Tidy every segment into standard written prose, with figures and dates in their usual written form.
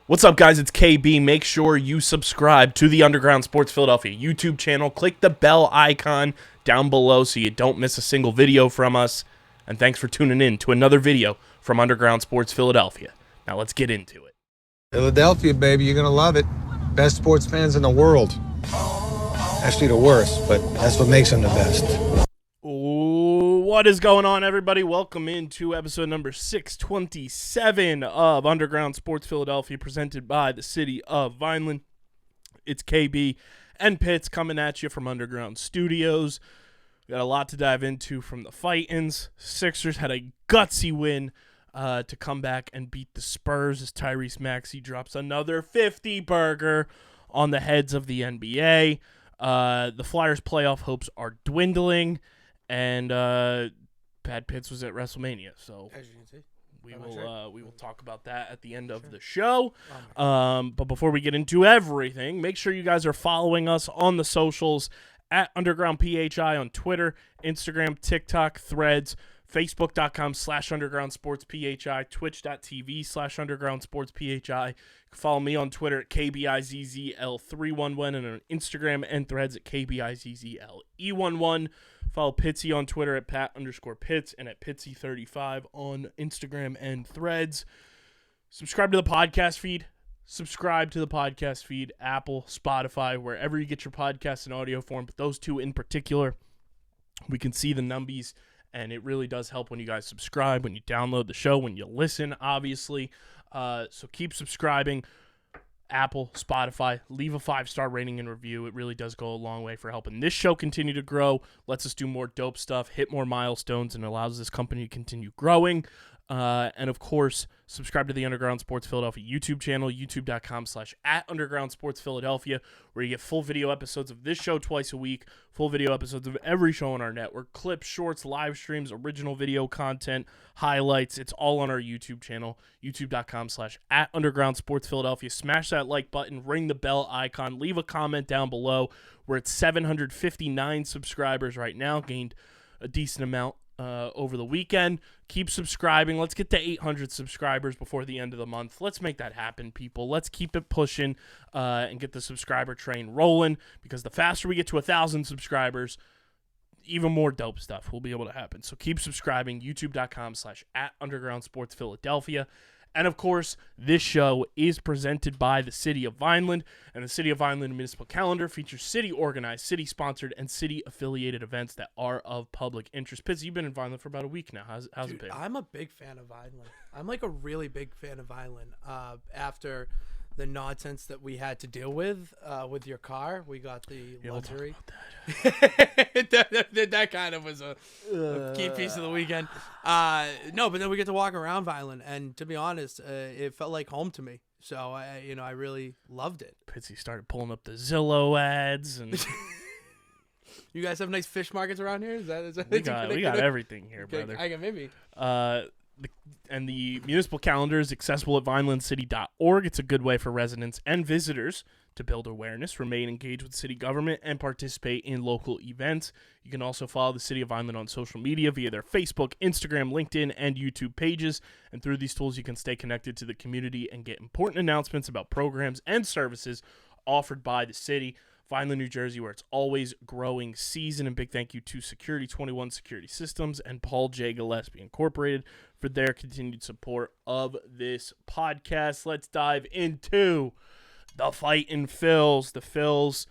What's up, guys? It's KB. Make sure you subscribe to the Underground Sports Philadelphia YouTube channel. Click the bell icon down below so you don't miss a single video from us. And thanks for tuning in to another video from Underground Sports Philadelphia. Now let's get into it. Philadelphia, baby, you're going to love it. Best sports fans in the world. Actually, the worst, but that's what makes them the best. What is going on, everybody? Welcome into episode number 627 of Underground Sports Philadelphia, presented by the city of Vineland. It's KB and Pitts coming at you from Underground Studios. We got a lot to dive into from the fight-ins. Sixers had a gutsy win to come back and beat the Spurs as Tyrese Maxey drops another 50-burger on the heads of the NBA. The Flyers' playoff hopes are dwindling. And Pat Pitts was at WrestleMania, so as you can see, we will talk about that at the end of the show. But before we get into everything, make sure you guys are following us on the socials at Underground PHI on Twitter, Instagram, TikTok, Threads, Facebook.com/Underground Sports PHI, Twitch.tv/Underground Sports PHI. You can follow me on Twitter at KBIZZL311 and on Instagram and Threads at KBIZZLE11. Follow Pitsy on Twitter at Pat_Pitts and at Pitsy35 on Instagram and Threads. Subscribe to the podcast feed. Apple, Spotify, wherever you get your podcasts in audio form, but those two in particular, we can see the numbies, and it really does help when you guys subscribe, when you download the show, when you listen, obviously. So keep subscribing. Apple, Spotify, leave a 5-star rating and review. It really does go a long way for helping this show continue to grow, lets us do more dope stuff, hit more milestones, and allows this company to continue growing. And of course, subscribe to the Underground Sports Philadelphia YouTube channel, youtube.com/@Underground Sports Philadelphia, where you get full video episodes of this show twice a week, full video episodes of every show on our network, clips, shorts, live streams, original video content, highlights. It's all on our YouTube channel, youtube.com/@Underground Sports Philadelphia. Smash that like button, ring the bell icon, leave a comment down below. We're at 759 subscribers right now, gained a decent amount over the weekend. Keep subscribing. Let's get to 800 subscribers before the end of the month. Let's make that happen, people. Let's keep it pushing and get the subscriber train rolling, because the faster we get to 1,000 subscribers, even more dope stuff will be able to happen. So keep subscribing, youtube.com/@Underground Sports Philadelphia. And, of course, this show is presented by the City of Vineland, and the City of Vineland Municipal Calendar features city-organized, city-sponsored, and city-affiliated events that are of public interest. Pitts, you've been in Vineland for about a week now. How's it been? I'm a big fan of Vineland. I'm like a really big fan of Vineland. After the nonsense that we had to deal with your car, we got the luxury. We'll talk about that. that kind of was a key piece of the weekend. No, but then we get to walk around Vineland, and to be honest, it felt like home to me. So I really loved it. Pitsy started pulling up the Zillow ads, and You guys have nice fish markets around here? Is that we got everything here, brother. I can maybe. And the municipal calendar is accessible at vinelandcity.org. It's a good way for residents and visitors to build awareness, remain engaged with city government, and participate in local events. You can also follow the City of Vineland on social media via their Facebook, Instagram, LinkedIn, and YouTube pages. And through these tools, you can stay connected to the community and get important announcements about programs and services offered by the city. Vineland, New Jersey, where it's always growing season. And big thank you to Security 21 Security Systems and Paul J. Gillespie Incorporated for their continued support of this podcast. Let's dive into the Fightin' Phils. The Phils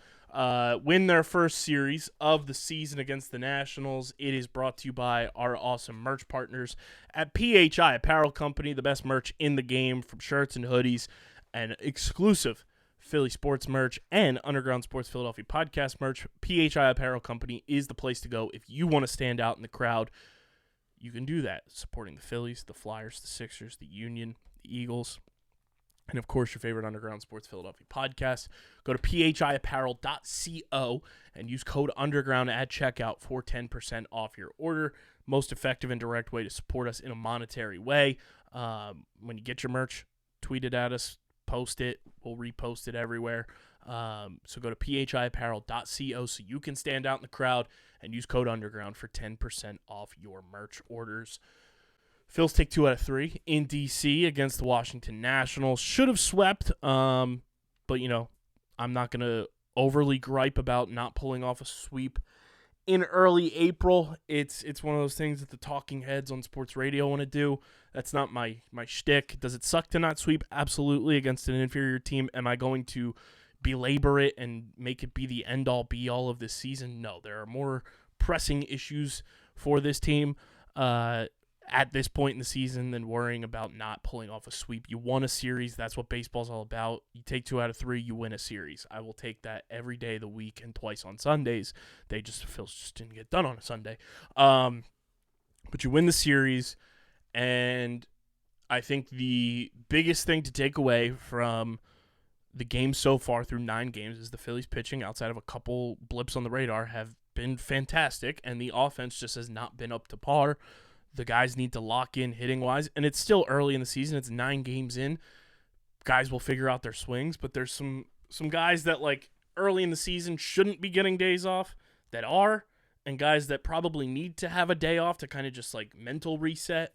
win their first series of the season against the Nationals. It is brought to you by our awesome merch partners at PHI Apparel Company, the best merch in the game, from shirts and hoodies and exclusive Philly sports merch and Underground Sports Philadelphia podcast merch. PHI Apparel Company is the place to go if you want to stand out in the crowd. You can do that, supporting the Phillies, the Flyers, the Sixers, the Union, the Eagles, and, of course, your favorite Underground Sports Philadelphia podcast. Go to phiapparel.co and use code UNDERGROUND at checkout for 10% off your order. Most effective and direct way to support us in a monetary way. When you get your merch, tweet it at us. Post it. We'll repost it everywhere. So go to phiapparel.co so you can stand out in the crowd and use code UNDERGROUND for 10% off your merch orders. Phils take 2 out of 3 in D.C. against the Washington Nationals. Should have swept, but, I'm not going to overly gripe about not pulling off a sweep in early April. It's one of those things that the talking heads on sports radio want to do. That's not my shtick. Does it suck to not sweep? Absolutely, against an inferior team. Am I going to belabor it and make it be the end-all, be-all of this season? No, there are more pressing issues for this team at this point in the season than worrying about not pulling off a sweep. You won a series. That's what baseball's all about. You take 2 out of 3, you win a series. I will take that every day of the week and twice on Sundays. Phils just didn't get done on a Sunday. But you win the series, and I think the biggest thing to take away from the game so far through 9 games is the Phillies pitching, outside of a couple blips on the radar, have been fantastic, and the offense just has not been up to par. The guys need to lock in hitting-wise, and it's still early in the season. It's 9 games in. Guys will figure out their swings, but there's some guys that, like, early in the season shouldn't be getting days off that are, and guys that probably need to have a day off to kind of just, like, mental reset.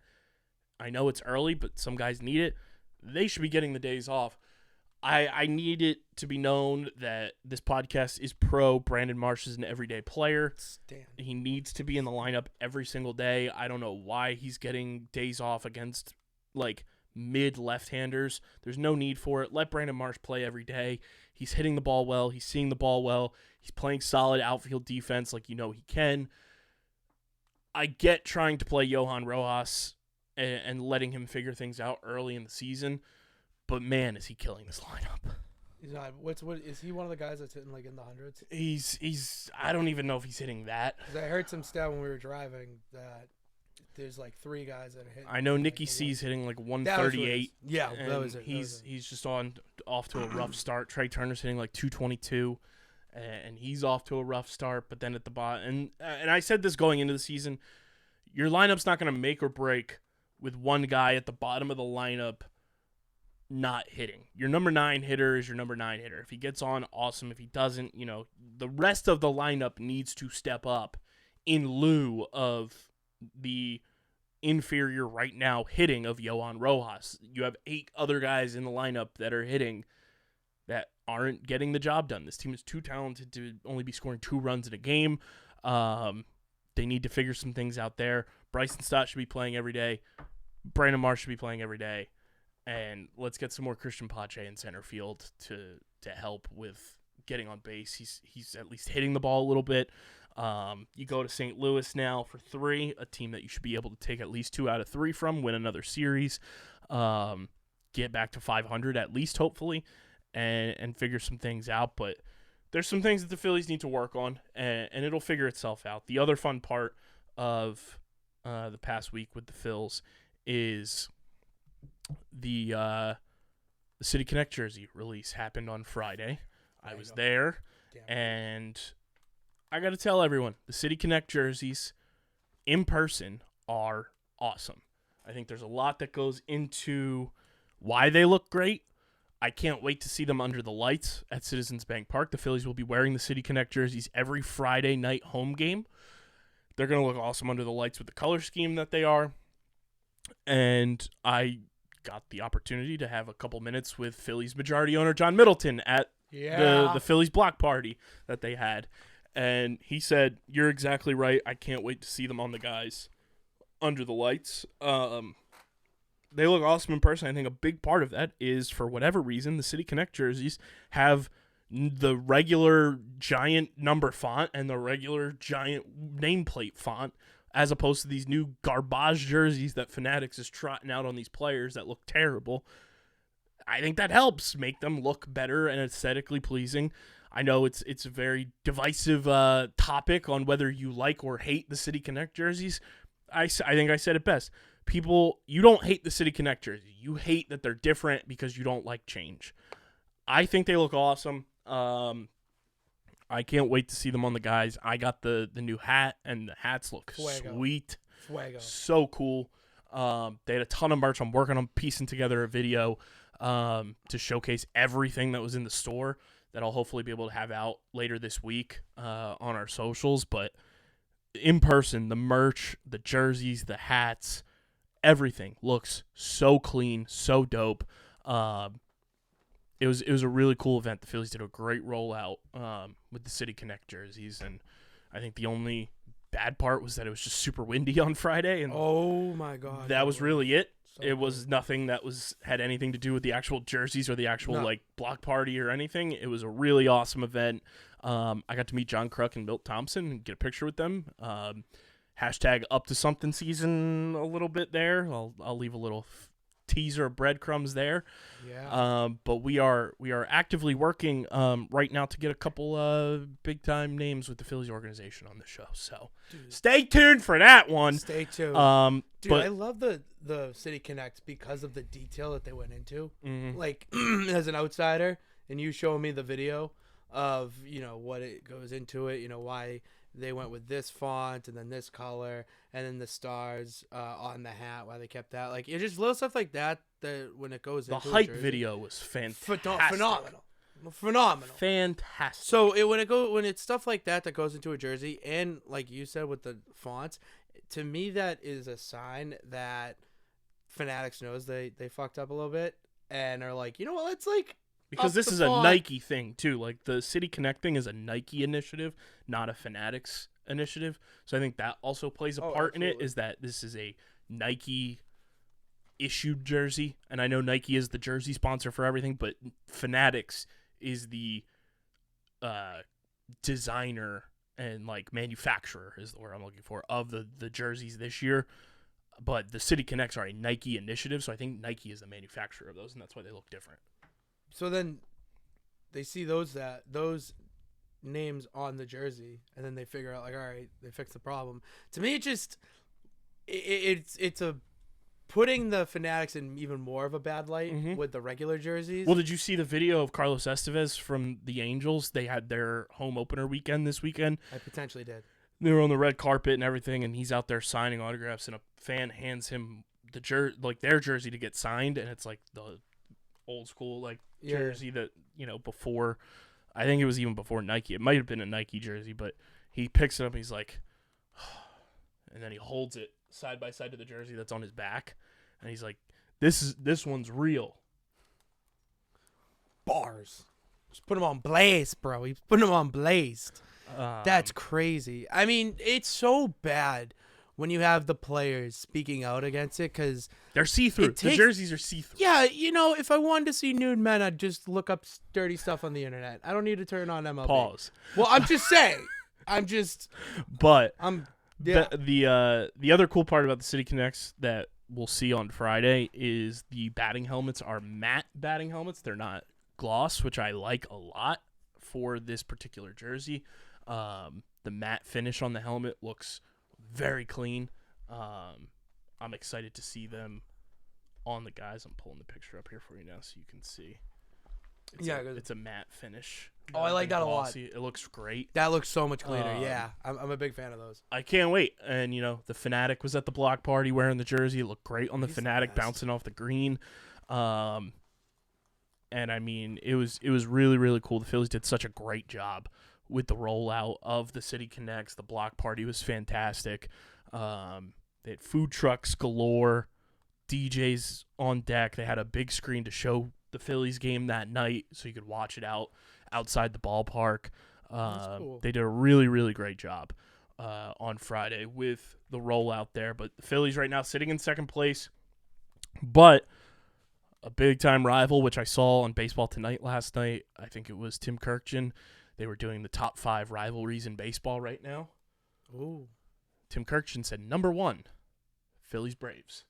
I know it's early, but some guys need it. They should be getting the days off. I need it to be known that this podcast is pro Brandon Marsh is an everyday player. He needs to be in the lineup every single day. I don't know why he's getting days off against, like, mid left-handers. There's no need for it. Let Brandon Marsh play every day. He's hitting the ball well. He's seeing the ball well. He's playing solid outfield defense like he can. I get trying to play Johan Rojas and letting him figure things out early in the season. But man, is he killing this lineup? He's not. What is he? One of the guys that's hitting like in the hundreds? He's. I don't even know if he's hitting that. 'Cause I heard some stat when we were driving that there's like 3 guys that hit. I know Nicky C's hitting like 138. Yeah, that was it. He's just off to a rough start. Trey Turner's hitting like 222, and he's off to a rough start. But then at the bottom, and I said this going into the season, your lineup's not going to make or break with one guy at the bottom of the lineup not hitting. Your number 9 hitter is your number 9 hitter. If he gets on, awesome. If he doesn't, the rest of the lineup needs to step up in lieu of the inferior right now hitting of Johan Rojas. You have 8 other guys in the lineup that are hitting that aren't getting the job done. This team is too talented to only be scoring 2 runs in a game. They need to figure some things out there. Bryson Stott should be playing every day. Brandon Marsh should be playing every day. And let's get some more Christian Pache in center field to help with getting on base. He's at least hitting the ball a little bit. You go to St. Louis now for 3, a team that you should be able to take at least 2 out of 3 from, win another series, get back to 500 at least, hopefully, and figure some things out. But there's some things that the Phillies need to work on, and it'll figure itself out. The other fun part of the past week with the Phils is the City Connect jersey release happened on Friday. I was there, and I got to tell everyone, the City Connect jerseys in person are awesome. I think there's a lot that goes into why they look great. I can't wait to see them under the lights at Citizens Bank Park. The Phillies will be wearing the City Connect jerseys every Friday night home game. They're going to look awesome under the lights with the color scheme that they are. And I got the opportunity to have a couple minutes with Phillies majority owner John Middleton at the Phillies block party that they had. And he said, "You're exactly right. I can't wait to see them on the guys under the lights." They look awesome in person. I think a big part of that is, for whatever reason, the City Connect jerseys have the regular giant number font and the regular giant nameplate font, as opposed to these new garbage jerseys that Fanatics is trotting out on these players that look terrible. I think that helps make them look better and aesthetically pleasing. I know it's a very divisive topic on whether you like or hate the City Connect jerseys. I think I said it best. People, you don't hate the City Connect jersey. You hate that they're different because you don't like change. I think they look awesome. I can't wait to see them on the guys. I got the new hat, and the hats look sweet. Fuego. So cool. They had a ton of merch. I'm working on piecing together a video to showcase everything that was in the store that I'll hopefully be able to have out later this week on our socials. But in person, the merch, the jerseys, the hats, everything looks so clean, so dope. It was a really cool event. The Phillies did a great rollout with the City Connect jerseys, and I think the only bad part was that it was just super windy on Friday, and Oh my God. that was really it. So It was cool. nothing that had anything to do with the actual jerseys or the actual No. like block party or anything. It was a really awesome event. I got to meet John Kruk and Milt Thompson and get a picture with them. Hashtag up to something season a little bit there. I'll leave a little teaser of breadcrumbs there. Yeah. But we are actively working right now to get a couple big time names with the Phillies organization on the show. So stay tuned for that one. Stay tuned. Dude, But I love the City Connect because of the detail that they went into. Mhm. Like, as an outsider, and you showing me the video of, what it goes into it, why they went with this font and then this color and then the stars on the hat, why they kept that. Like, it's just little stuff like that when it goes the into hype a jersey. video was fantastic. Phenomenal. Fantastic. So when it's stuff like that goes into a jersey, and like you said with the fonts, to me that is a sign that Fanatics knows they fucked up a little bit and are like, you know what, let's like because up this the is a font. Nike thing too. Like the City Connect thing is a Nike initiative, not a Fanatics initiative. So I think that also plays a part in it. Absolutely. Is that this is a Nike issued jersey, and I know Nike is the jersey sponsor for everything, but Fanatics is the designer and like manufacturer is the word I'm looking for of the jerseys this year. But the City Connects are a Nike initiative, so I think Nike is the manufacturer of those, and that's why they look different. So then they see those names on the jersey, and then they figure out like, all right, they fixed the problem. To me, it's a putting the Fanatics in even more of a bad light with the regular jerseys. Well, did you see the video of Carlos Estevez from the Angels? They had their home opener weekend this weekend. I potentially did. They were on the red carpet and everything, and he's out there signing autographs, and a fan hands him their jersey to get signed, and it's like the old school jersey that before. I think it was even before Nike. It might have been a Nike jersey, but he picks it up and he's like, and then he holds it side by side to the jersey that's on his back, and he's like, this one's real. Bars. Just put them on blast, bro. He's putting them on blast. That's crazy. I mean, it's so bad when you have the players speaking out against it because they're see-through. The jerseys are see-through. Yeah, if I wanted to see nude men, I'd just look up dirty stuff on the internet. I don't need to turn on MLB. Pause. Well, I'm just saying. But yeah. the other cool part about the City Connects that we'll see on Friday is the batting helmets are matte batting helmets. They're not gloss, which I like a lot for this particular jersey. The matte finish on the helmet looks very clean. I'm excited to see them on the guys. I'm pulling the picture up here for you now so you can see. It's a matte finish. Oh, I like that a lot. It looks great. That looks so much cleaner. Yeah, I'm a big fan of those. I can't wait. And, the Fanatic was at the block party wearing the jersey. It looked great on the Fanatic, bouncing off the green. And, I mean, it was really, really cool. The Phillies did such a great job with the rollout of the City Connects. The block party was fantastic. They had food trucks galore, DJs on deck. They had a big screen to show the Phillies game that night so you could watch it outside the ballpark. That's cool. They did a really, really great job on Friday with the rollout there. But the Phillies right now sitting in second place. But a big-time rival, which I saw on Baseball Tonight last night, I think it was Tim Kirkjian. They were doing the top 5 rivalries in baseball right now. Ooh. Tim Kirkjian said, number 1, Phillies-Braves.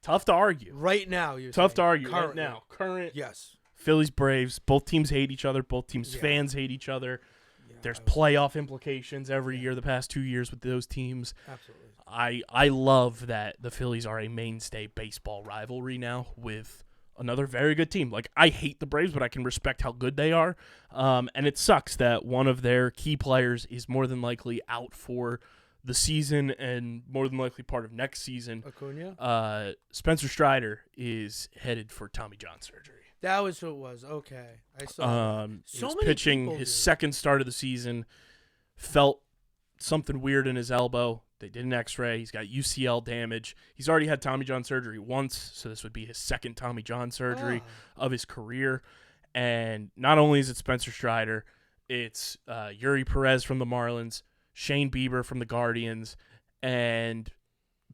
Tough to argue. Right now, Tough to argue Currently. right now. Current Yes. Phillies-Braves. Both teams hate each other. Both teams' fans hate each other. Yeah, There's playoff implications every year the past 2 years with those teams. absolutely. I love that the Phillies are a mainstay baseball rivalry now with another very good team. Like, I hate the Braves, but I can respect how good they are. And it sucks that one of their key players is more than likely out for the season and more than likely part of next season. Acuna? Spencer Strider is headed for Tommy John surgery. That was who it was. Okay. I saw He so was many pitching people, his dude. second start of the season, felt something weird in his elbow. They did an X-ray. He's got UCL damage. He's already had Tommy John surgery once, so this would be his second Tommy John surgery of his career. And not only is it Spencer Strider, it's Yuri Perez from the Marlins, Shane Bieber from the Guardians, and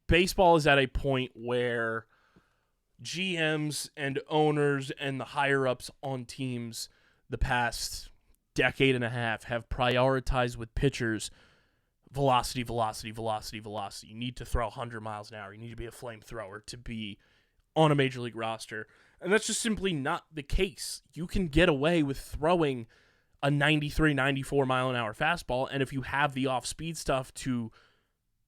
baseball is at a point where GMs and owners and the higher-ups on teams the past decade and a half have prioritized with pitchers velocity, velocity, velocity, velocity. You need to throw 100 miles an hour. You need to be a flamethrower to be on a major league roster. And that's just simply not the case. You can get away with throwing a 93, 94 mile an hour fastball, and if you have the off-speed stuff to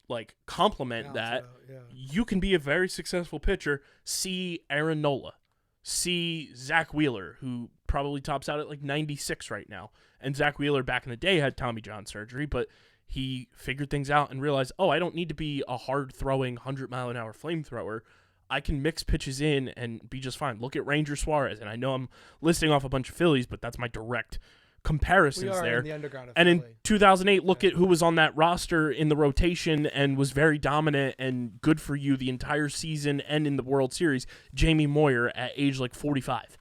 like complement that, you can be a very successful pitcher. See Aaron Nola. See Zach Wheeler, who probably tops out at like 96 right now. And Zach Wheeler back in the day had Tommy John surgery, but he figured things out and realized, I don't need to be a hard-throwing 100-mile-an-hour flamethrower. I can mix pitches in and be just fine. Look at Ranger Suarez, and I know I'm listing off a bunch of Phillies, but that's my direct comparisons there. In the underground of and Philly. In 2008, look at who was on that roster in the rotation and was very dominant and good for you the entire season and in the World Series. Jamie Moyer at age like 45.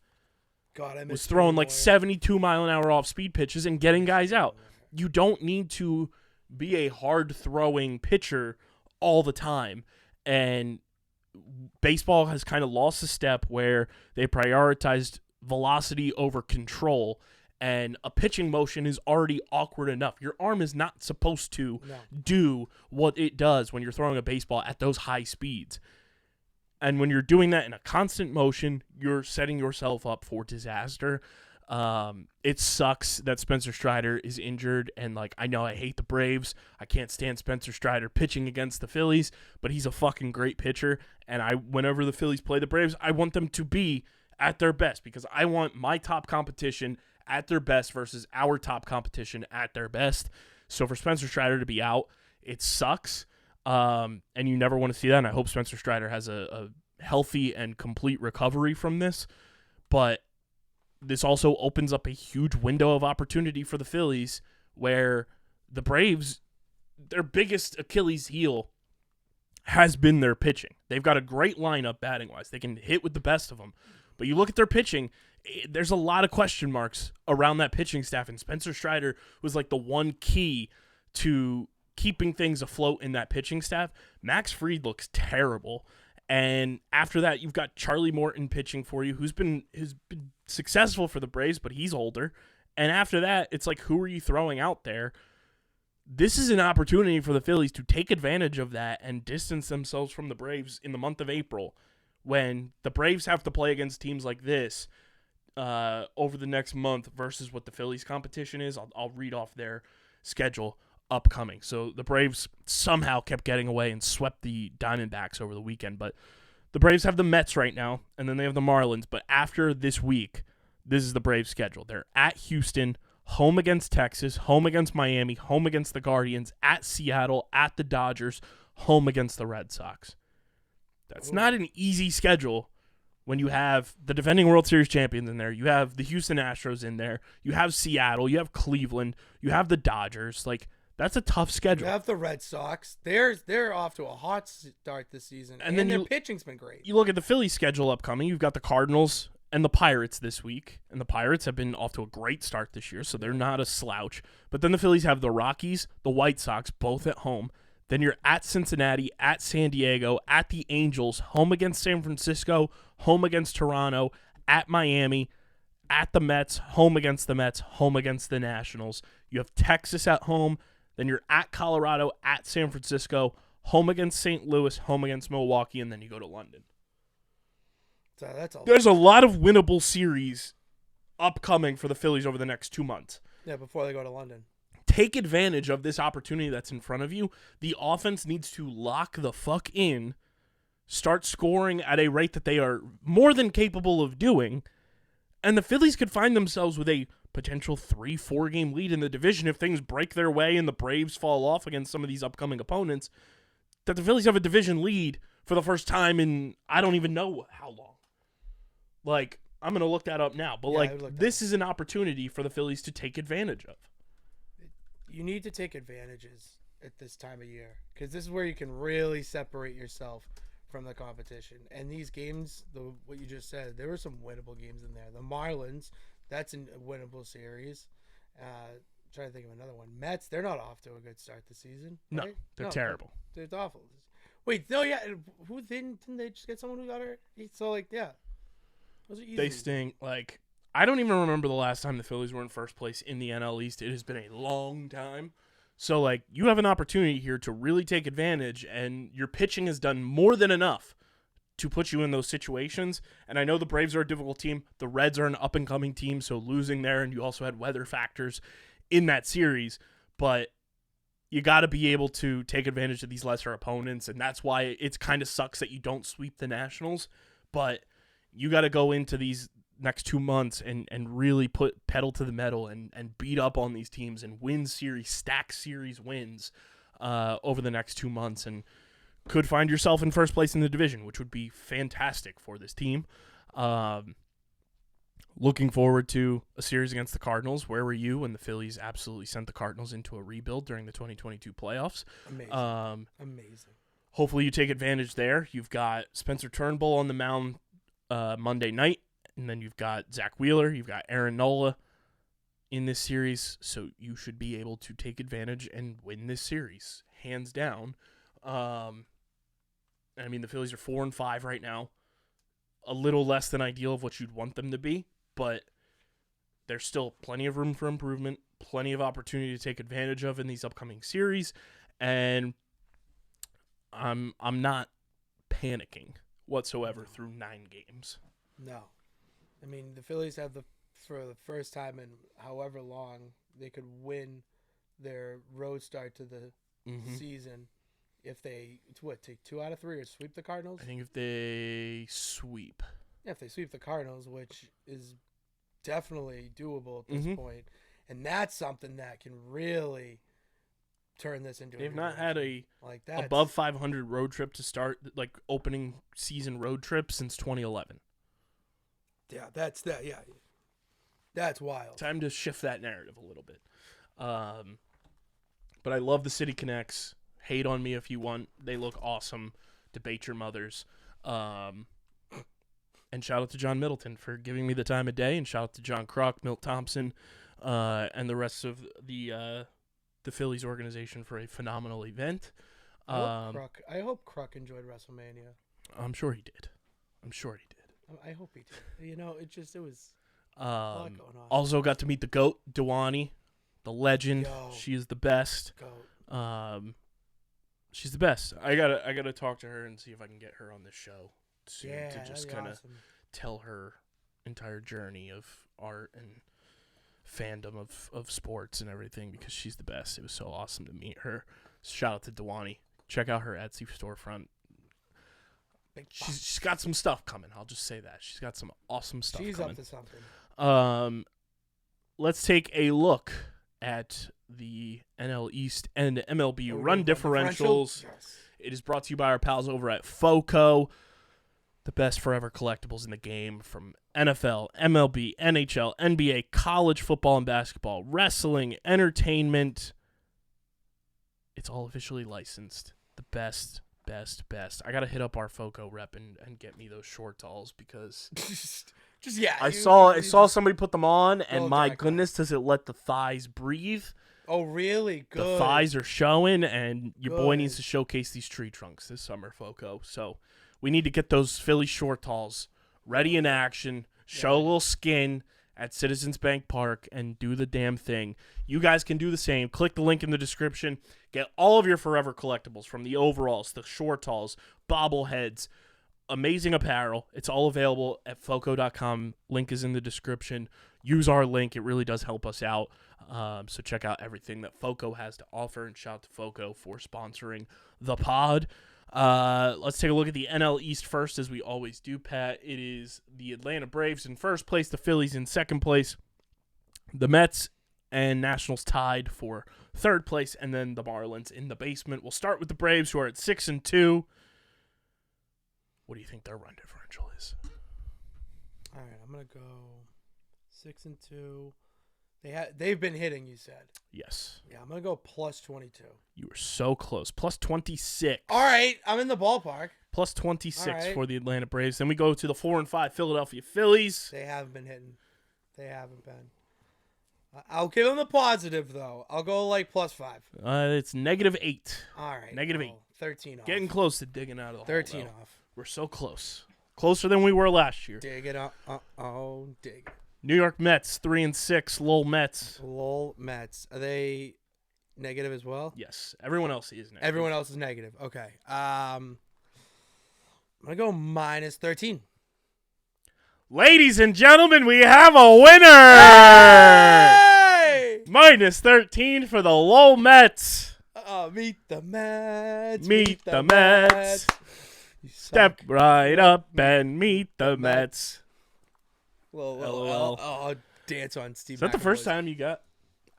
God, I was throwing like 72 mile an hour off speed pitches and getting guys out. You don't need to be a hard throwing pitcher all the time. And baseball has kind of lost a step where they prioritized velocity over control. And a pitching motion is already awkward enough. Your arm is not supposed to do what it does when you're throwing a baseball at those high speeds. And when you're doing that in a constant motion, you're setting yourself up for disaster. It sucks that Spencer Strider is injured. And, like, I know I hate the Braves. I can't stand Spencer Strider pitching against the Phillies. But he's a fucking great pitcher. And whenever the Phillies play the Braves, I want them to be at their best. Because I want my top competition at their best versus our top competition at their best. So for Spencer Strider to be out, it sucks. And you never want to see that. And I hope Spencer Strider has a healthy and complete recovery from this. But this also opens up a huge window of opportunity for the Phillies where the Braves, their biggest Achilles heel has been their pitching. They've got a great lineup batting-wise. They can hit with the best of them. But you look at their pitching, there's a lot of question marks around that pitching staff, and Spencer Strider was like the one key to keeping things afloat in that pitching staff. Max Fried looks terrible, and after that, you've got Charlie Morton pitching for you, who's been successful for the Braves, but he's older. And after that, it's like, who are you throwing out there? This is an opportunity for the Phillies to take advantage of that and distance themselves from the Braves in the month of April, when the Braves have to play against teams like this over the next month versus what the Phillies competition is. I'll read off their schedule upcoming. So the Braves somehow kept getting away and swept the Diamondbacks over the weekend. But the Braves have the Mets right now, and then they have the Marlins. But after this week, this is the Braves schedule. They're at Houston, home against Texas, home against Miami, home against the Guardians, at Seattle, at the Dodgers, home against the Red Sox. That's not an easy schedule when you have the defending World Series champions in there. You have the Houston Astros in there. You have Seattle. You have Cleveland. You have the Dodgers. Like, that's a tough schedule. You have the Red Sox. They're off to a hot start this season. And then their pitching's been great. You look at the Phillies schedule upcoming. You've got the Cardinals and the Pirates this week. And the Pirates have been off to a great start this year, so they're not a slouch. But then the Phillies have the Rockies, the White Sox, both at home. Then you're at Cincinnati, at San Diego, at the Angels, home against San Francisco, home against Toronto, at Miami, at the Mets, home against the Mets, home against the Nationals. You have Texas at home. Then you're at Colorado, at San Francisco, home against St. Louis, home against Milwaukee, and then you go to London. So there's a lot of winnable series upcoming for the Phillies over the next 2 months. Yeah, before they go to London. Take advantage of this opportunity that's in front of you. The offense needs to lock the fuck in, start scoring at a rate that they are more than capable of doing, and the Phillies could find themselves with a potential 3-4 game lead in the division if things break their way and the Braves fall off against some of these upcoming opponents, that the Phillies have a division lead for the first time in I don't even know how long. Like, I'm going to look that up now, but this is an opportunity for the Phillies to take advantage of. You need to take advantages at this time of year, because this is where you can really separate yourself from the competition. And these games, what you just said, there were some winnable games in there. The Marlins, that's a winnable series. Trying to think of another one. Mets, they're not off to a good start this season. No, Right? they're terrible. They're awful. Wait, no, yeah. Who didn't they just get someone who got hurt? So like, yeah, those are easy. They stink. Like, I don't even remember the last time the Phillies were in first place in the NL East. It has been a long time. So, like, you have an opportunity here to really take advantage, and your pitching has done more than enough to put you in those situations. And I know the Braves are a difficult team. The Reds are an up-and-coming team, so losing there, and you also had weather factors in that series. But you got to be able to take advantage of these lesser opponents, and that's why it kind of sucks that you don't sweep the Nationals. But you got to go into these next 2 months and really put pedal to the metal and beat up on these teams and win series, stack series wins over the next 2 months, and could find yourself in first place in the division, which would be fantastic for this team. Looking forward to a series against the Cardinals. Where were you when the Phillies absolutely sent the Cardinals into a rebuild during the 2022 playoffs? Amazing. Amazing. Hopefully you take advantage there. You've got Spencer Turnbull on the mound Monday night, and then you've got Zach Wheeler. You've got Aaron Nola in this series, so you should be able to take advantage and win this series, hands down. I mean, the Phillies are 4-5 right now. A little less than ideal of what you'd want them to be, but there's still plenty of room for improvement, plenty of opportunity to take advantage of in these upcoming series, and I'm not panicking whatsoever through 9 games. No. I mean, the Phillies have for the first time in however long, they could win their road start to the season if they, take 2 out of 3 or sweep the Cardinals? I think if they sweep. Yeah, if they sweep the Cardinals, which is definitely doable at this point. And that's something that can really turn this into They've not had a like that above 500 road trip to start, like opening season road trip since 2011. Yeah, that's that. Yeah, that's wild. Time to shift that narrative a little bit. But I love the City Connects. Hate on me if you want. They look awesome. Debate your mothers. And shout out to John Middleton for giving me the time of day. And shout out to John Kruk, Milt Thompson, and the rest of the Phillies organization for a phenomenal event. I hope Kruk enjoyed WrestleMania. I'm sure he did. I hope he did. You know, it was a lot going on. Also got to meet the GOAT, Dewani, the legend. Yo. She is the best. GOAT. She's the best. I gotta talk to her and see if I can get her on this show soon to just kind of tell her entire journey of art and fandom of sports and everything, because she's the best. It was so awesome to meet her. Shout out to Dewani. Check out her Etsy storefront. She's got some stuff coming. I'll just say that. She's got some awesome stuff She's coming. up to something. Let's take a look at the NL East and MLB Run Differentials. Yes. It is brought to you by our pals over at FOCO, the best forever collectibles in the game, from NFL, MLB, NHL, NBA, college football and basketball, wrestling, entertainment. It's all officially licensed. The best. I got to hit up our FOCO rep and get me those short talls, because I saw somebody put them on, and my goodness, does it let the thighs breathe. Oh, really? Good. The thighs are showing, and your boy needs to showcase these tree trunks this summer, FOCO. So we need to get those Philly short talls ready in action, show a little skin at Citizens Bank Park, and do the damn thing. You guys can do the same. Click the link in the description. Get all of your forever collectibles, from the overalls, the short talls, bobbleheads, amazing apparel. It's all available at foco.com. Link is in the description. Use our link. It really does help us out. So check out everything that FOCO has to offer, and shout out to FOCO for sponsoring the pod. Let's take a look at the NL East first, as we always do, Pat. It is the Atlanta Braves in first place, the Phillies in second place, the Mets and Nationals tied for third place, and then the Marlins in the basement. We'll start with the Braves, who are at 6-2. What do you think their run differential is? All right, I'm gonna go 6-2, They've been hitting, you said. Yes. Yeah, I'm going to go plus 22. You were so close. Plus 26. All right, I'm in the ballpark. Plus 26 right. for the Atlanta Braves. Then we go to the 4 and 5 Philadelphia Phillies. They haven't been hitting. They haven't been. I'll give them the positive, though. I'll go like plus 5. It's -8. All right. -8. 13 off. Getting close to digging out of the 13 hole, though. off. We're so close. Closer than we were last year. Dig it up. Dig it. New York Mets, 3 and 6. Lowell Mets. Lol Mets. Are they negative as well? Yes. Everyone else is negative. Everyone else is negative. Okay. I'm going to go minus 13. Ladies and gentlemen, we have a winner! Hey! Minus 13 for the Lowell Mets. Meet the Mets. Meet the Mets. You Step suck. right up and meet the Mets. LOL. I'll dance on Steve. Is that the first McAvoy's. time you got?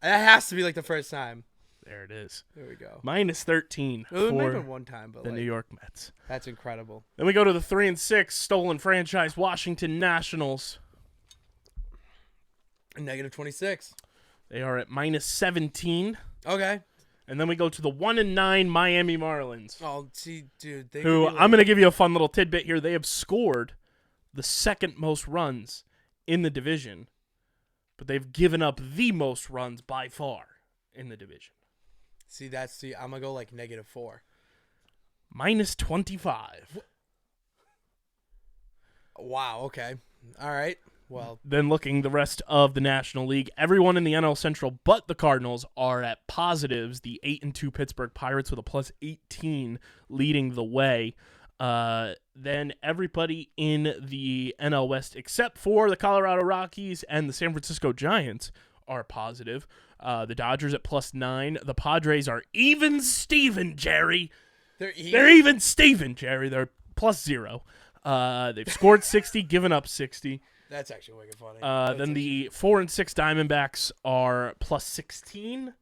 That has to be like the first time. There it is. There we go. Minus 13 It may have for been one time, but the like, New York Mets. that's incredible. Then we go to the 3 and 6 stolen franchise Washington Nationals. Negative 26. They are at minus 17. Okay. And then we go to the 1 and 9 Miami Marlins. Oh, see, dude. They Who, could be like- I'm going to give you a fun little tidbit here. They have scored the second most runs in the division, but they've given up the most runs by far in the division. See, I'm going to go like negative 4. Minus 25. Wow, okay. All right. Well, Then looking the rest of the National League, everyone in the NL Central but the Cardinals are at positives. The 8 and 2 Pittsburgh Pirates with a plus 18 leading the way. Then everybody in the NL West except for the Colorado Rockies and the San Francisco Giants are positive. The Dodgers at plus 9. The Padres are even Steven, Jerry. They're even Steven, Jerry. They're plus 0. They've scored 60, given up 60. That's actually wicked funny. Then the 4 and 6 Diamondbacks are plus 16.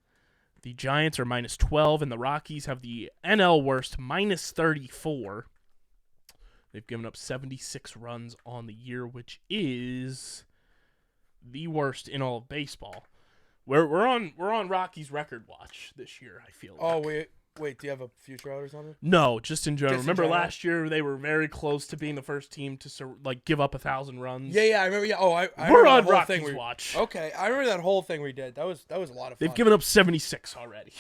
The Giants are minus 12, and the Rockies have the NL worst, minus 34. They've given up 76 runs on the year, which is the worst in all of baseball. We're on Rockies record watch this year, I feel like. Oh, wait, do you have a future out or something? No, just in general. Just in Remember general? last year they were very close to being the first team to give up 1,000 runs. Yeah, I remember. Yeah, I We're remember on the whole thing Rockies watch. Okay, I remember that whole thing we did. That was a lot of fun. They've given up 76 already.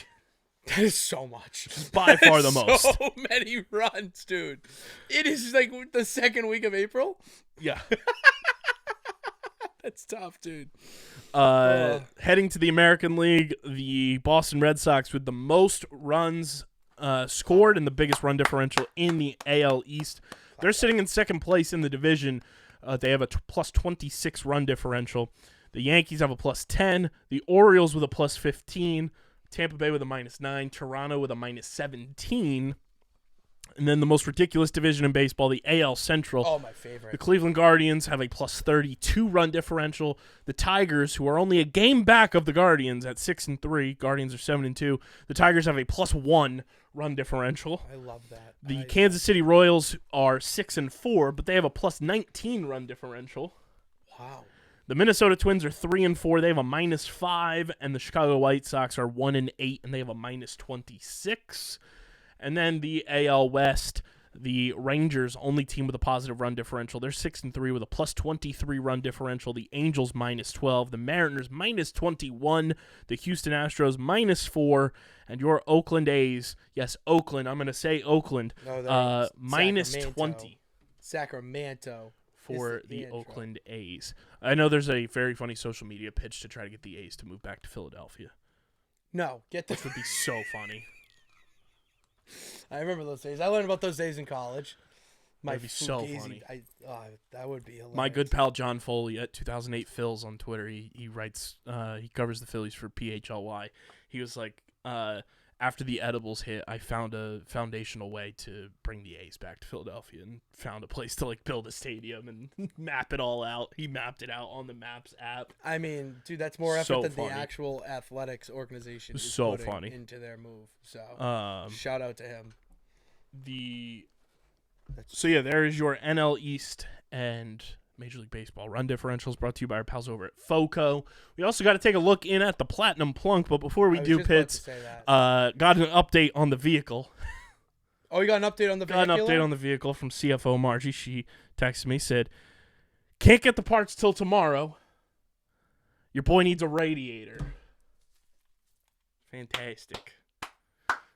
That is so much. By far the most. So many runs, dude. It is like the second week of April. Yeah. That's tough, dude. Heading to the American League, the Boston Red Sox with the most runs scored and the biggest run differential in the AL East. They're sitting in second place in the division. They have a plus 26 run differential. The Yankees have a plus 10. The Orioles with a plus 15. Tampa Bay with a minus 9. Toronto with a minus 17. And then the most ridiculous division in baseball, the AL Central. Oh, my favorite. The Cleveland Guardians have a plus 32 run differential. The Tigers, who are only a game back of the Guardians at 6 and 3, Guardians are 7 and 2. The Tigers have a plus 1 run differential. I love that. The Kansas City Royals are 6 and 4, but they have a plus 19 run differential. Wow. The Minnesota Twins are 3 and 4. They have a minus 5, and the Chicago White Sox are 1 and 8, and they have a minus 26. And then the AL West, the Rangers, only team with a positive run differential. They're 6 and 3 with a plus 23 run differential. The Angels minus 12. The Mariners minus 21. The Houston Astros minus 4. And your Oakland A's, yes, Oakland, I'm going to say Oakland, No, minus Sacramento. 20 Sacramento for is the intro. Oakland A's. I know there's a very funny social media pitch to try to get the A's to move back to Philadelphia. No, get the. Which would be so funny. I remember those days. I learned about those days in college. That'd be so Fugazi- funny. That would be hilarious. My good pal John Foley at 2008 Phils on Twitter, he writes, he covers the Phillies for PHLY. He was like, after the edibles hit, I found a foundational way to bring the A's back to Philadelphia and found a place to like build a stadium and map it all out. He mapped it out on the Maps app. I mean, dude, that's more effort So than funny. the actual athletics organization is So putting funny. into their move. So shout out to him. So yeah, there is your NL East and Major League Baseball Run Differentials, brought to you by our pals over at FOCO. We also got to take a look in at the Platinum Plunk, but before we do, Pitts, got an update on the vehicle. Oh, you got an update on the vehicle? Got an update on the vehicle from CFO Margie. She texted me, said, can't get the parts till tomorrow. Your boy needs a radiator. Fantastic.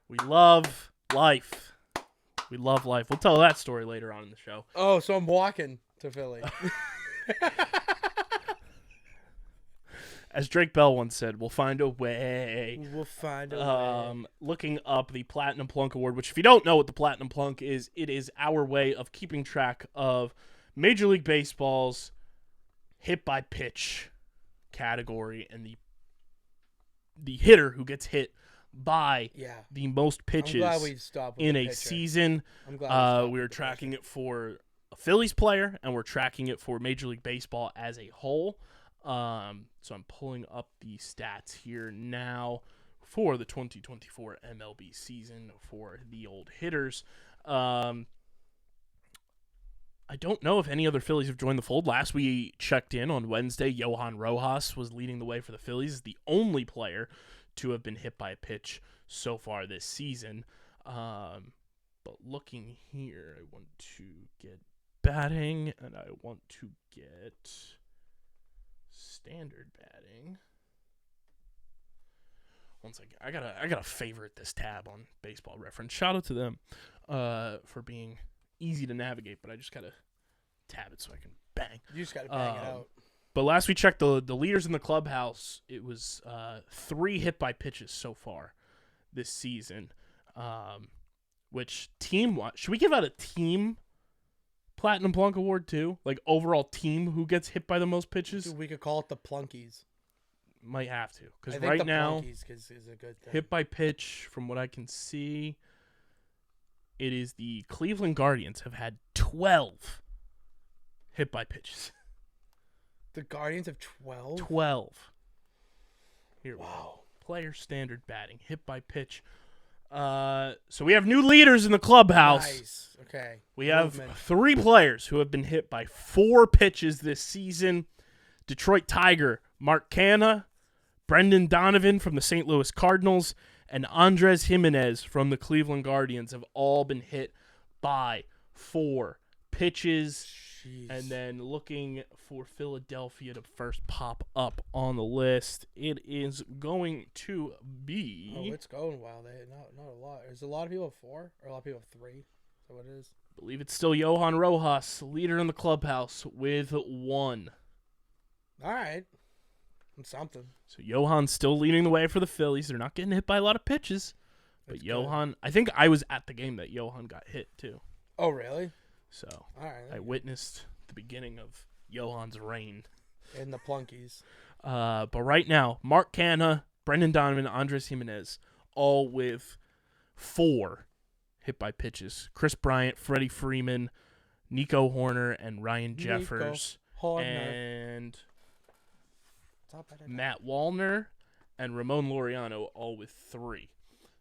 We love life. We love life. We'll tell that story later on in the show. Oh, so I'm walking to Philly. As Drake Bell once said, we'll find a way. We'll find a way. Looking up the Platinum Plunk Award, which if you don't know what the Platinum Plunk is, it is our way of keeping track of Major League Baseball's hit by pitch category and the hitter who gets hit by the most pitches in a season. I'm glad we were tracking it for a Phillies player, and we're tracking it for Major League Baseball as a whole. So I'm pulling up the stats here now for the 2024 MLB season for the old hitters. I don't know if any other Phillies have joined the fold. Last we checked in on Wednesday, Johan Rojas was leading the way for the Phillies, the only player to have been hit by a pitch so far this season. But looking here, I want to get batting, and I want to get standard batting. One second. I gotta favorite this tab on Baseball Reference. Shout out to them for being easy to navigate, but I just gotta tab it so I can bang. You just gotta bang it out. But last we checked, the leaders in the clubhouse, it was 3 hit by pitches so far this season. Which team? Should we give out a team Platinum Plunk Award too? Like overall team who gets hit by the most pitches? Dude, we could call it the Plunkies. Might have to, because right right now, is a good thing. hit by pitch, from what I can see, it is the Cleveland Guardians have had 12 hit by pitches. The Guardians have 12? 12. Here, wow. Player standard batting, hit by pitch. So we have new leaders in the clubhouse. Nice. Okay. We have 3 players who have been hit by 4 pitches this season. Detroit Tiger, Mark Canha, Brendan Donovan from the St. Louis Cardinals, and Andres Jimenez from the Cleveland Guardians have all been hit by 4 pitches. Jeez. And then looking for Philadelphia to first pop up on the list, it is going to be... Oh, it's going well. Not a lot. There's a lot of people have 4, or a lot of people have 3. Is that what it is? I believe it's still Johan Rojas, leader in the clubhouse, with 1. All right. Something. So Johan's still leading the way for the Phillies. They're not getting hit by a lot of pitches. But Johan, I think I was at the game that Johan got hit too. Oh, really? So all right, I witnessed the beginning of Johan's reign. In the Plunkies. But right now, Mark Canha, Brendan Donovan, Andres Jimenez, all with 4 hit by pitches. Chris Bryant, Freddie Freeman, Nico Horner, and Ryan Jeffers. And Matt Wallner and Ramon Laureano all with 3.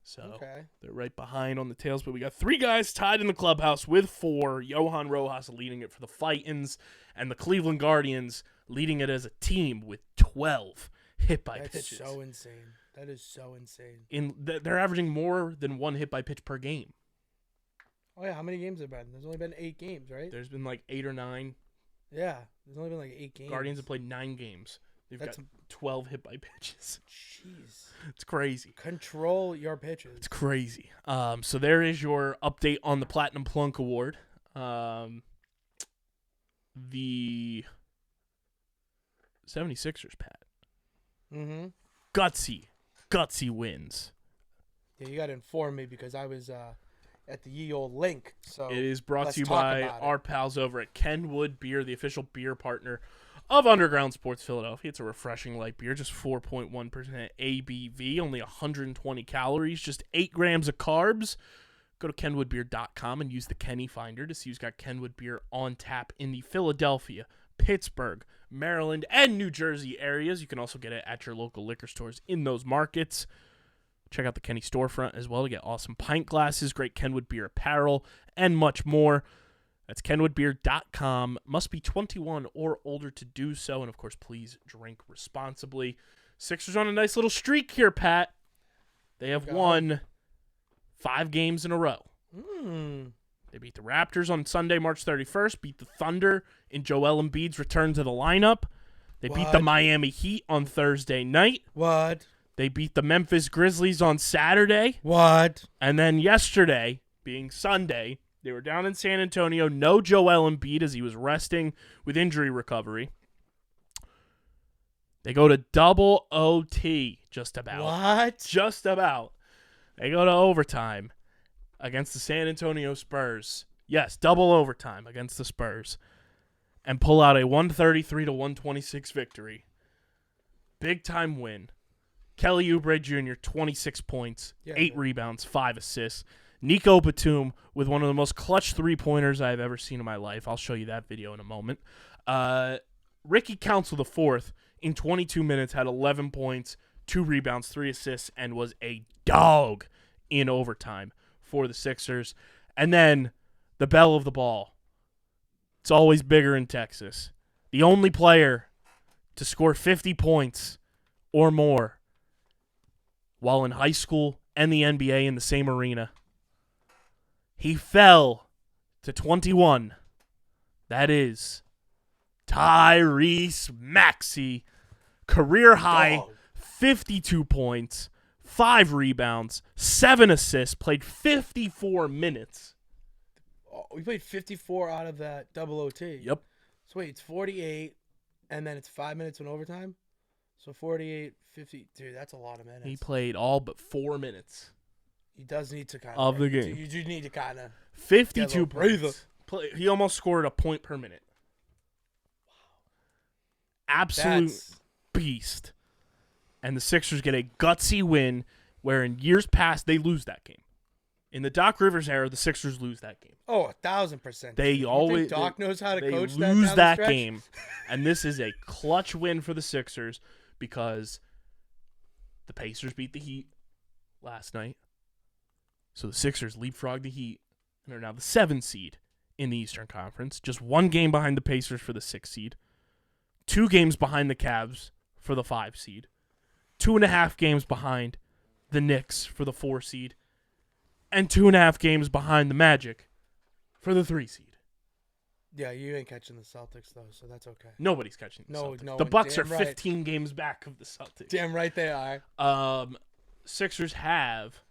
So they're right behind on the tails, but we got 3 guys tied in the clubhouse with 4. Johan Rojas leading it for the Fightins, and the Cleveland Guardians leading it as a team with 12 hit by pitches. That's so insane. That is so insane. They're averaging more than 1 hit by pitch per game. Oh yeah, how many games have there been? There's only been 8 games, right? There's been like 8 or 9. Yeah, there's only been like 8 games. Guardians have played 9 games. They've got 12 hit by pitches. Jeez. It's crazy. Control your pitches. It's crazy. So there is your update on the Platinum Plunk Award. The 76ers, Pat. Mm-hmm. Gutsy wins. Yeah, you got to inform me because I was at the ye old link. So it is brought to you by our pals over at Kenwood Beer, the official beer partner of Underground Sports Philadelphia. It's a refreshing light beer, just 4.1% ABV, only 120 calories, just 8 grams of carbs. Go to kenwoodbeer.com and use the Kenny Finder to see who's got Kenwood beer on tap in the Philadelphia, Pittsburgh, Maryland, and New Jersey areas. You can also get it at your local liquor stores in those markets. Check out the Kenny storefront as well to get awesome pint glasses, great Kenwood beer apparel, and much more. That's kenwoodbeer.com. Must be 21 or older to do so. And, of course, please drink responsibly. Sixers on a nice little streak here, Pat. They have won 5 games in a row. They beat the Raptors on Sunday, March 31st, beat the Thunder in Joel Embiid's return to the lineup. They beat the Miami Heat on Thursday night. They beat the Memphis Grizzlies on Saturday. And then yesterday, being Sunday, they were down in San Antonio. No Joel Embiid as he was resting with injury recovery. They go to double OT, just about. Just about. They go to overtime against the San Antonio Spurs. Yes, double overtime against the Spurs. And pull out a 133-126 victory. Big-time win. Kelly Oubre Jr., 26 points, 8 rebounds, 5 assists. Nico Batum with one of the most clutch three-pointers I've ever seen in my life. I'll show you that video in a moment. Ricky Council IV, in 22 minutes, had 11 points, 2 rebounds, 3 assists, and was a dog in overtime for the Sixers. And then the belle of the ball. It's always bigger in Texas. The only player to score 50 points or more while in high school and the NBA in the same arena. He fell to 21. That is Tyrese Maxey. Career high, 52 points, 5 rebounds, 7 assists, played 54 minutes. Oh, we played 54 out of that double OT. Yep. So wait, it's 48, and then it's 5 minutes in overtime? So 48, 50. Dude, that's a lot of minutes. He played all but 4 minutes. He does need to kind of the game. You do need to kind of 52 points. He almost scored a point per minute. Wow. Absolute beast. And the Sixers get a gutsy win where in years past they lose that game. In the Doc Rivers era, the Sixers lose that game. Oh, 1,000%. They always Doc knows how to coach that. They lose that game. And this is a clutch win for the Sixers because the Pacers beat the Heat last night. So the Sixers leapfrog the Heat and are now the 7th seed in the Eastern Conference. Just 1 game behind the Pacers for the 6th seed. 2 games behind the Cavs for the 5 seed. 2.5 games behind the Knicks for the 4 seed. And 2.5 games behind the Magic for the 3 seed. Yeah, you ain't catching the Celtics, though, so that's okay. Nobody's catching the Celtics. No, the Bucks are 15 games back of the Celtics. Damn right they are. Sixers have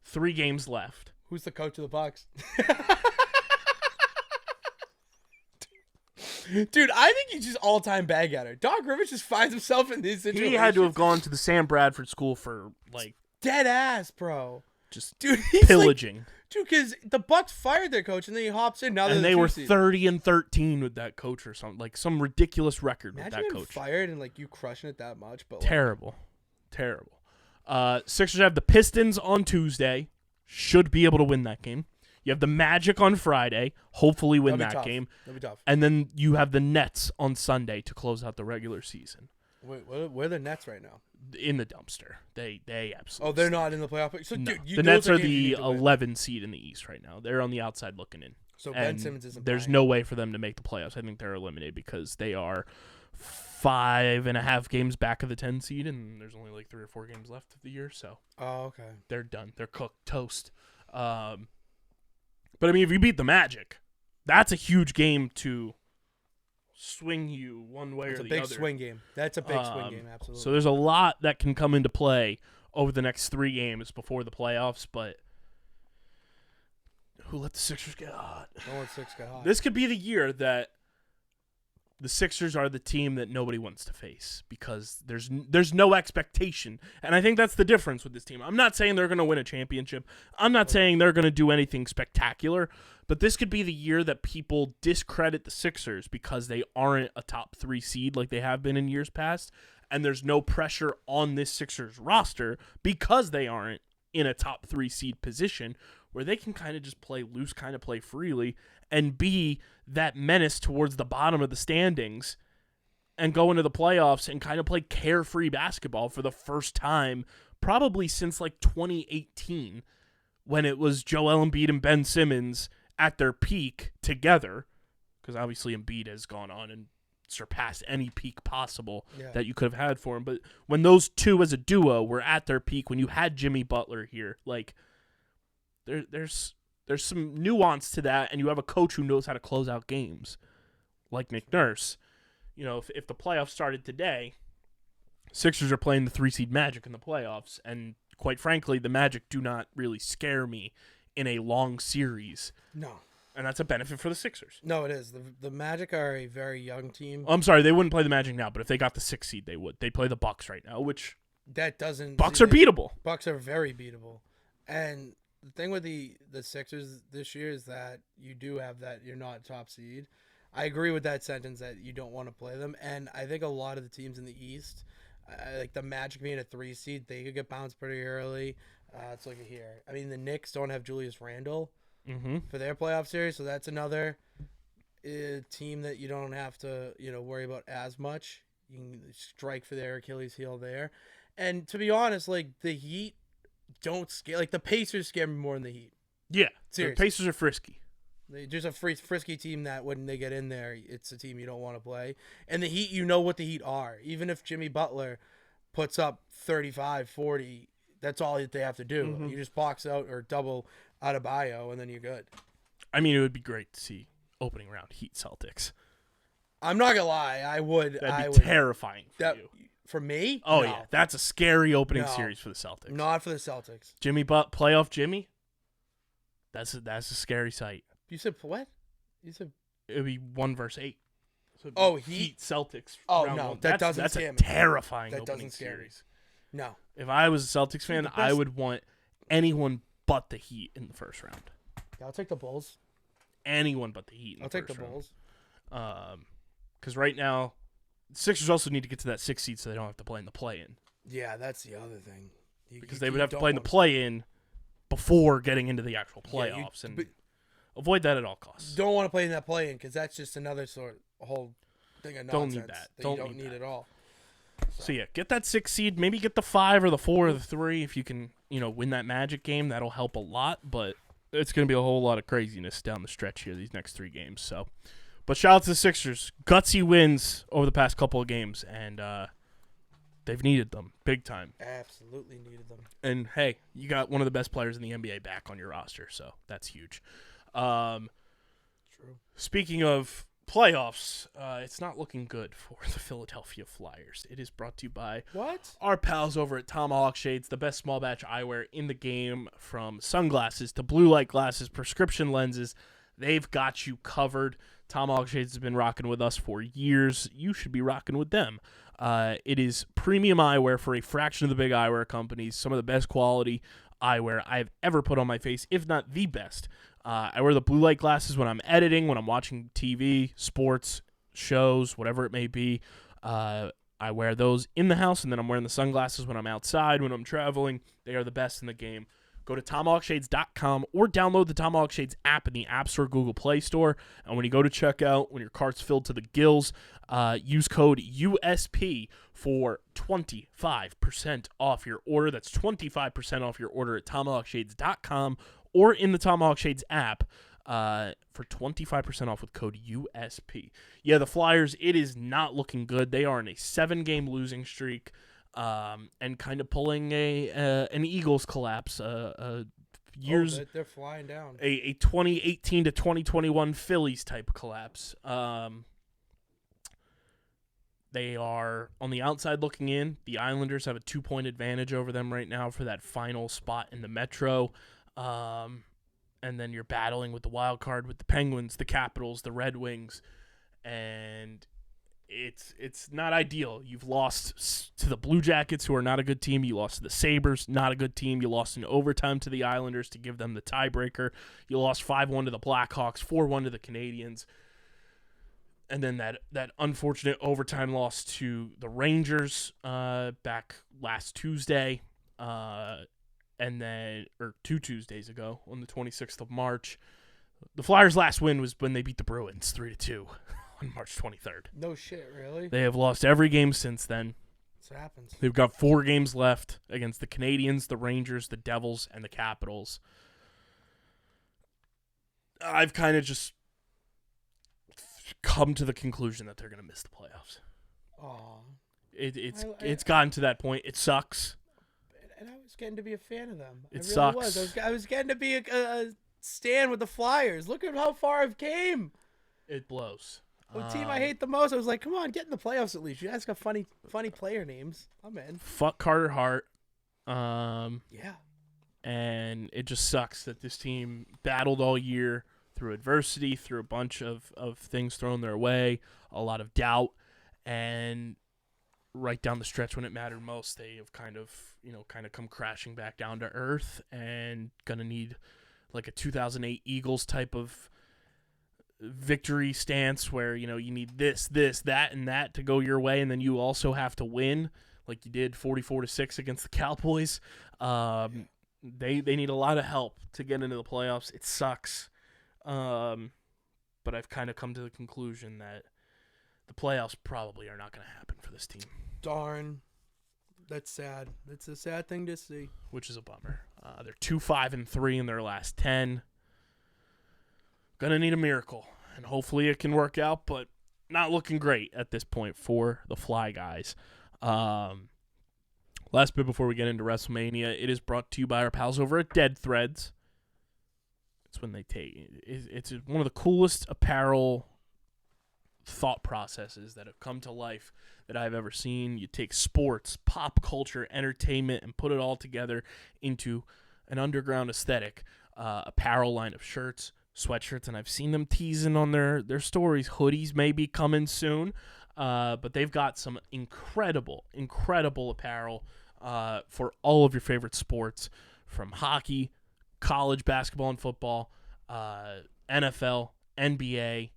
3 games left. Who's the coach of the Bucks? Dude, I think he's just all-time bag getter. Doc Rivers just finds himself in these situations. He had to have gone to the Sam Bradford School for, dead ass, bro. Just dude, pillaging. Dude, because the Bucks fired their coach, and then he hops in. Now and they were 30-13 with that coach or something. Some ridiculous record with that coach. Fired and, you crushing it that much. But Terrible. Sixers have the Pistons on Tuesday. Should be able to win that game. You have the Magic on Friday. Hopefully win that game. That'll be tough. And then you have the Nets on Sunday to close out the regular season. Wait, where are the Nets right now? In the dumpster. They absolutely. Oh, they're not in the playoff. So, no. Dude, the Nets are the 11 seed in the East right now. They're on the outside looking in. So Ben Simmons isn't. There's no way for them to make the playoffs. I think they're eliminated because they are 5.5 games back of the 10 seed, and there's only 3 or 4 games left of the year. So. Oh, okay. They're done. They're cooked, toast. But I mean, if you beat the Magic, that's a huge game to swing you one way or the other. It's a big swing game. That's a big swing game, absolutely. So there's a lot that can come into play over the next 3 games before the playoffs, but who let the Sixers get hot? Don't let Sixers get hot. This could be the year that the Sixers are the team that nobody wants to face because there's no expectation. And I think that's the difference with this team. I'm not saying they're going to win a championship. I'm not saying they're going to do anything spectacular. But this could be the year that people discredit the Sixers because they aren't a top 3 seed like they have been in years past. And there's no pressure on this Sixers roster because they aren't in a top 3 seed position where they can kind of just play loose, kind of play freely, and be that menace towards the bottom of the standings and go into the playoffs and kind of play carefree basketball for the first time probably since 2018 when it was Joel Embiid and Ben Simmons at their peak together, because obviously Embiid has gone on and surpassed any peak possible that you could have had for him. But when those two as a duo were at their peak, when you had Jimmy Butler here, like there's some nuance to that, and you have a coach who knows how to close out games, like Nick Nurse. You know, if the playoffs started today, Sixers are playing the 3-seed Magic in the playoffs, and quite frankly, the Magic do not really scare me in a long series. No. And that's a benefit for the Sixers. No, it is. The Magic are a very young team. I'm sorry, they wouldn't play the Magic now, but if they got the 6th seed, they would. They play the Bucks right now, which that doesn't. Bucks are beatable. Bucks are very beatable, and the thing with the Sixers this year is that you do have that you're not top seed. I agree with that sentence that you don't want to play them, and I think a lot of the teams in the East, like the Magic being a 3 seed, they could get bounced pretty early. Let's look at here. I mean, the Knicks don't have Julius Randle. For their playoff series, so that's another team that you don't have to worry about as much. You can strike for their Achilles heel there, and to be honest, like the Heat don't scare. Like the Pacers scare me more than the Heat. Yeah, seriously. The Pacers are frisky. They're just a frisky team that when they get in there, it's a team you don't want to play. And the Heat, you know what the Heat are. Even if Jimmy Butler puts up 35, 40, that's all that they have to do. You just box out or double out of bio, and then you're good. I mean, it would be great to see opening round Heat Celtics. I'm not gonna lie, I would. That'd be terrifying for you. For me? Oh, no. yeah. That's a scary opening series for the Celtics. Not for the Celtics. Jimmy playoff Jimmy? That's a scary sight. You said what? You said it would be 1 versus 8. So Heat Celtics. Oh no, one. that doesn't that's scare a me. terrifying That opening doesn't scare series. Me. No. If I was a Celtics fan, I would want anyone but the Heat in the first round. Yeah, I'll take the Bulls. Anyone but the Heat in the first round. I'll take the Bulls. Because right now, Sixers also need to get to that 6th seed so they don't have to play in the play-in. Yeah, that's the other thing. Because they would have to play in the play-in before getting into the actual playoffs, and avoid that at all costs. Don't want to play in that play-in because that's just another whole thing of nonsense. Don't need that. You don't need at all. So yeah, get that 6th seed. Maybe get the 5 or the 4 or the 3 if you can, win that Magic game. That'll help a lot. But it's going to be a whole lot of craziness down the stretch here these next 3 games. So, but shout out to the Sixers. Gutsy wins over the past couple of games, and they've needed them big time. Absolutely needed them. And hey, you got one of the best players in the NBA back on your roster, so that's huge. True. Speaking of playoffs, it's not looking good for the Philadelphia Flyers. It is brought to you by our pals over at Tomahawk Shades, the best small batch eyewear in the game, from sunglasses to blue light glasses, prescription lenses. They've got you covered. Tomahawk Shades has been rocking with us for years. You should be rocking with them. It is premium eyewear for a fraction of the big eyewear companies. Some of the best quality eyewear I've ever put on my face, if not the best. I wear the blue light glasses when I'm editing, when I'm watching TV, sports, shows, whatever it may be. I wear those in the house, and then I'm wearing the sunglasses when I'm outside, when I'm traveling. They are the best in the game. Go to TomahawkShades.com or download the Tomahawk Shades app in the App Store, Google Play Store. And when you go to checkout, when your cart's filled to the gills, use code USP for 25% off your order. That's 25% off your order at TomahawkShades.com or in the Tomahawk Shades app for 25% off with code USP. Yeah, the Flyers, it is not looking good. They are in a 7-game losing streak. And kind of pulling an Eagles collapse. They're flying down. A 2018 to 2021 Phillies type collapse. They are on the outside looking in. The Islanders have a 2-point advantage over them right now for that final spot in the Metro. And then you're battling with the wild card with the Penguins, the Capitals, the Red Wings, and it's not ideal. You've lost to the Blue Jackets, who are not a good team. You lost to the Sabres, not a good team. You lost in overtime to the Islanders to give them the tiebreaker. You lost 5-1 to the Blackhawks, 4-1 to the Canadiens. And then that unfortunate overtime loss to the Rangers back last Tuesday, and then 2 Tuesdays ago on the 26th of March. The Flyers' last win was when they beat the Bruins 3-2 on March 23rd. No shit, really? They have lost every game since then. This happens. They've got 4 games left against the Canadiens, the Rangers, the Devils, and the Capitals. I've kind of just come to the conclusion that they're going to miss the playoffs. Aw. It's gotten to that point. It sucks. And I was getting to be a fan of them. It I really sucks. was. I was getting to be a stand with the Flyers. Look at how far I've came. It blows. The team I hate the most. I was like, come on, get in the playoffs at least. You guys got funny player names. I'm in. Fuck Carter Hart. Yeah. And it just sucks that this team battled all year through adversity, through a bunch of things thrown their way, a lot of doubt, and right down the stretch when it mattered most, they have kind of come crashing back down to earth and gonna need like a 2008 Eagles type of victory stance where you need this, that, and that to go your way, and then you also have to win like you did 44-6 against the Cowboys. They need a lot of help to get into the playoffs. It sucks, but I've kind of come to the conclusion that the playoffs probably are not going to happen for this team. Darn. That's sad. That's a sad thing to see. Which is a bummer. They're 2-5-3 in their last 10. Gonna need a miracle, and hopefully it can work out, but not looking great at this point for the Fly Guys. Last bit before we get into WrestleMania, it is brought to you by our pals over at Dead Threads. It's one of the coolest apparel thought processes that have come to life that I've ever seen. You take sports, pop culture, entertainment, and put it all together into an underground aesthetic. Apparel line of shirts, sweatshirts, and I've seen them teasing on their stories. Hoodies may be coming soon, but they've got some incredible apparel for all of your favorite sports, from hockey, college basketball and football, NFL, NBA,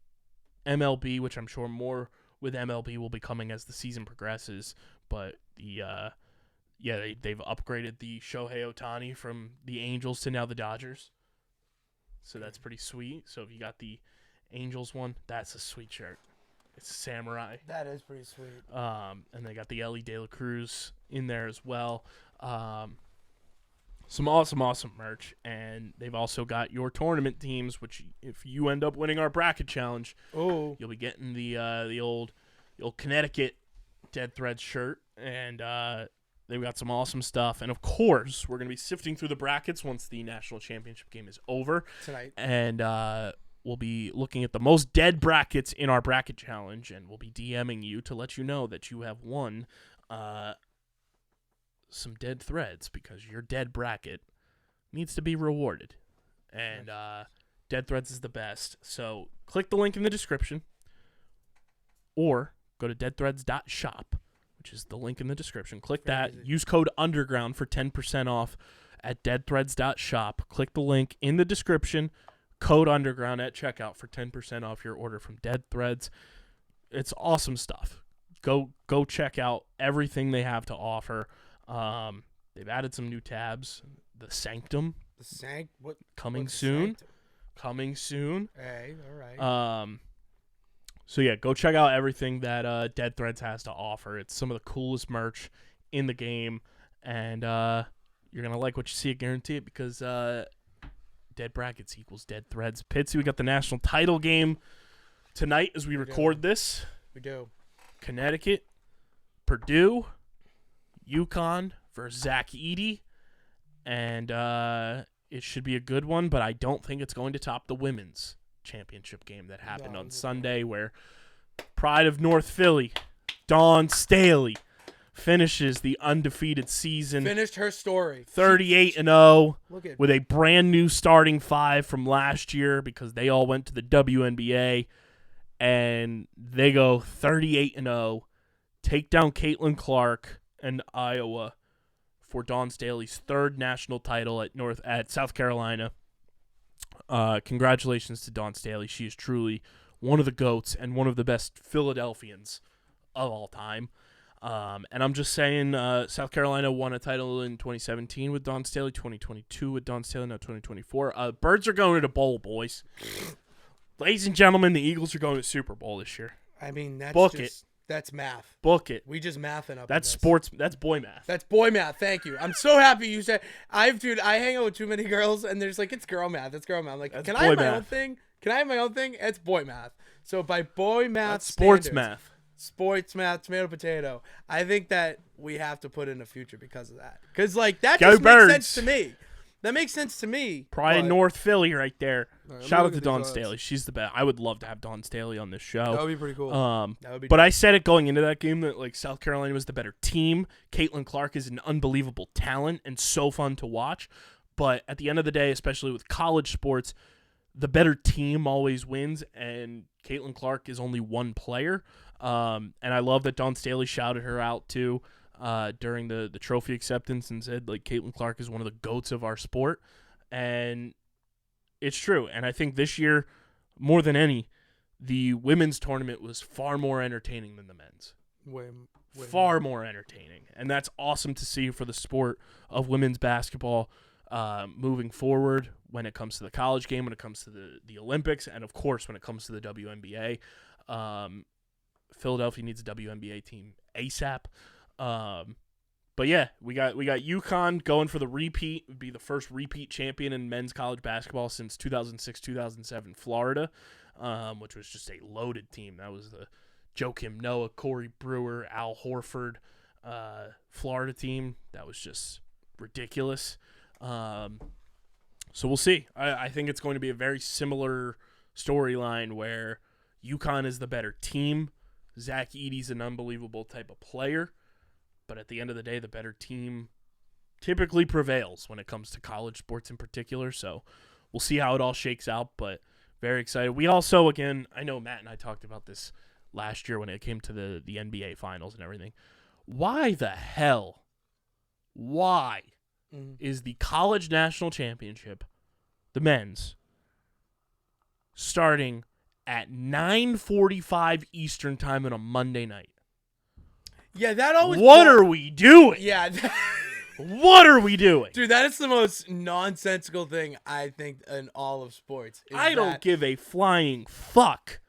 MLB, which I'm sure more with MLB will be coming as the season progresses. But they've upgraded the Shohei Ohtani from the Angels to now the Dodgers. So that's pretty sweet. So if you got the Angels one, that's a sweet shirt. It's samurai. That is pretty sweet. And they got the Ellie De La Cruz in there as well. Some awesome merch, and they've also got your tournament teams, which if you end up winning our bracket challenge, you'll be getting the old Connecticut Dead Threads shirt, and they've got some awesome stuff. And of course, we're gonna be sifting through the brackets once the national championship game is over tonight, and we'll be looking at the most dead brackets in our bracket challenge, and we'll be DMing you to let you know that you have won some dead threads, because your dead bracket needs to be rewarded. And Dead Threads is the best. So click the link in the description, or go to deadthreads.shop, which is the link in the description. Click that. Easy. Use code underground for 10% off at deadthreads.shop. Click the link in the description. Code underground at checkout for 10% off your order from Dead Threads. It's awesome stuff. Go check out everything they have to offer. They've added some new tabs. The Sanctum. Coming soon. Coming soon. Hey, all right. So yeah, go check out everything that Dead Threads has to offer. It's some of the coolest merch in the game, and you're gonna like what you see. I guarantee it, because Dead Brackets equals Dead Threads. Pitsy, we got the national title game tonight as we record this. We do. Connecticut, Purdue, UConn versus Zach Edey, and it should be a good one, but I don't think it's going to top the women's championship game that happened on Sunday, where pride of North Philly, Dawn Staley, finishes the undefeated season. Finished her story. 38-0 with a brand new starting five from last year, because they all went to the WNBA, and they go 38-0, take down Caitlin Clark and Iowa for Dawn Staley's third national title at South Carolina. Congratulations to Dawn Staley. She is truly one of the GOATs and one of the best Philadelphians of all time. And I'm just saying, South Carolina won a title in 2017 with Dawn Staley, 2022 with Dawn Staley, now 2024. Birds are going to the bowl, boys. Ladies and gentlemen, the Eagles are going to Super Bowl this year. I mean, that's Book just, That's math. Book it. We just mathing up. That's on this. sports. That's boy math. That's boy math. Thank you. I'm so happy you said. I hang out with too many girls, and there's like, it's girl math. It's girl math. I'm like, That's can I have boy my math. own thing? Can I have my own thing? It's boy math. So by boy math, That's sports standards, math. sports math, tomato, potato. I think that we have to put in a future because of that. Because like that Go just Birds. makes sense to me. That makes sense to me. Pride but- North Philly right there. Alright, Shout out look to at Dawn these odds. Staley. She's the best. I would love to have Dawn Staley on this show. That would be pretty cool. That would be. But I said it going into that game that like South Carolina was the better team. Caitlin Clark is an unbelievable talent and so fun to watch. But at the end of the day, especially with college sports, the better team always wins, and Caitlin Clark is only one player. And I love that Dawn Staley shouted her out too during the trophy acceptance and said like Caitlin Clark is one of the GOATs of our sport. And it's true. And I think this year, more than any, the women's tournament was far more entertaining than the men's. way Far more entertaining. And that's awesome to see for the sport of women's basketball moving forward when it comes to the college game, when it comes to the Olympics, and, of course, when it comes to the WNBA. Philadelphia needs a WNBA team ASAP. But yeah, we got UConn going for the repeat. It would be the first repeat champion in men's college basketball since 2006-2007 Florida, which was just a loaded team. That was the Joakim Noah, Corey Brewer, Al Horford Florida team. That was just ridiculous. So we'll see. I think it's going to be a very similar storyline where UConn is the better team. Zach Edey's an unbelievable type of player. But at the end of the day, the better team typically prevails when it comes to college sports in particular. So we'll see how it all shakes out, but very excited. We also, again, I know Matt and I talked about this last year when it came to the NBA Finals and everything. Why the hell? Why is the College National Championship, the men's, starting at 9:45 Eastern Time on a Monday night? Yeah, that always. What are we doing? Yeah. What are we doing? Dude, that is the most nonsensical thing I think in all of sports. I don't give a flying fuck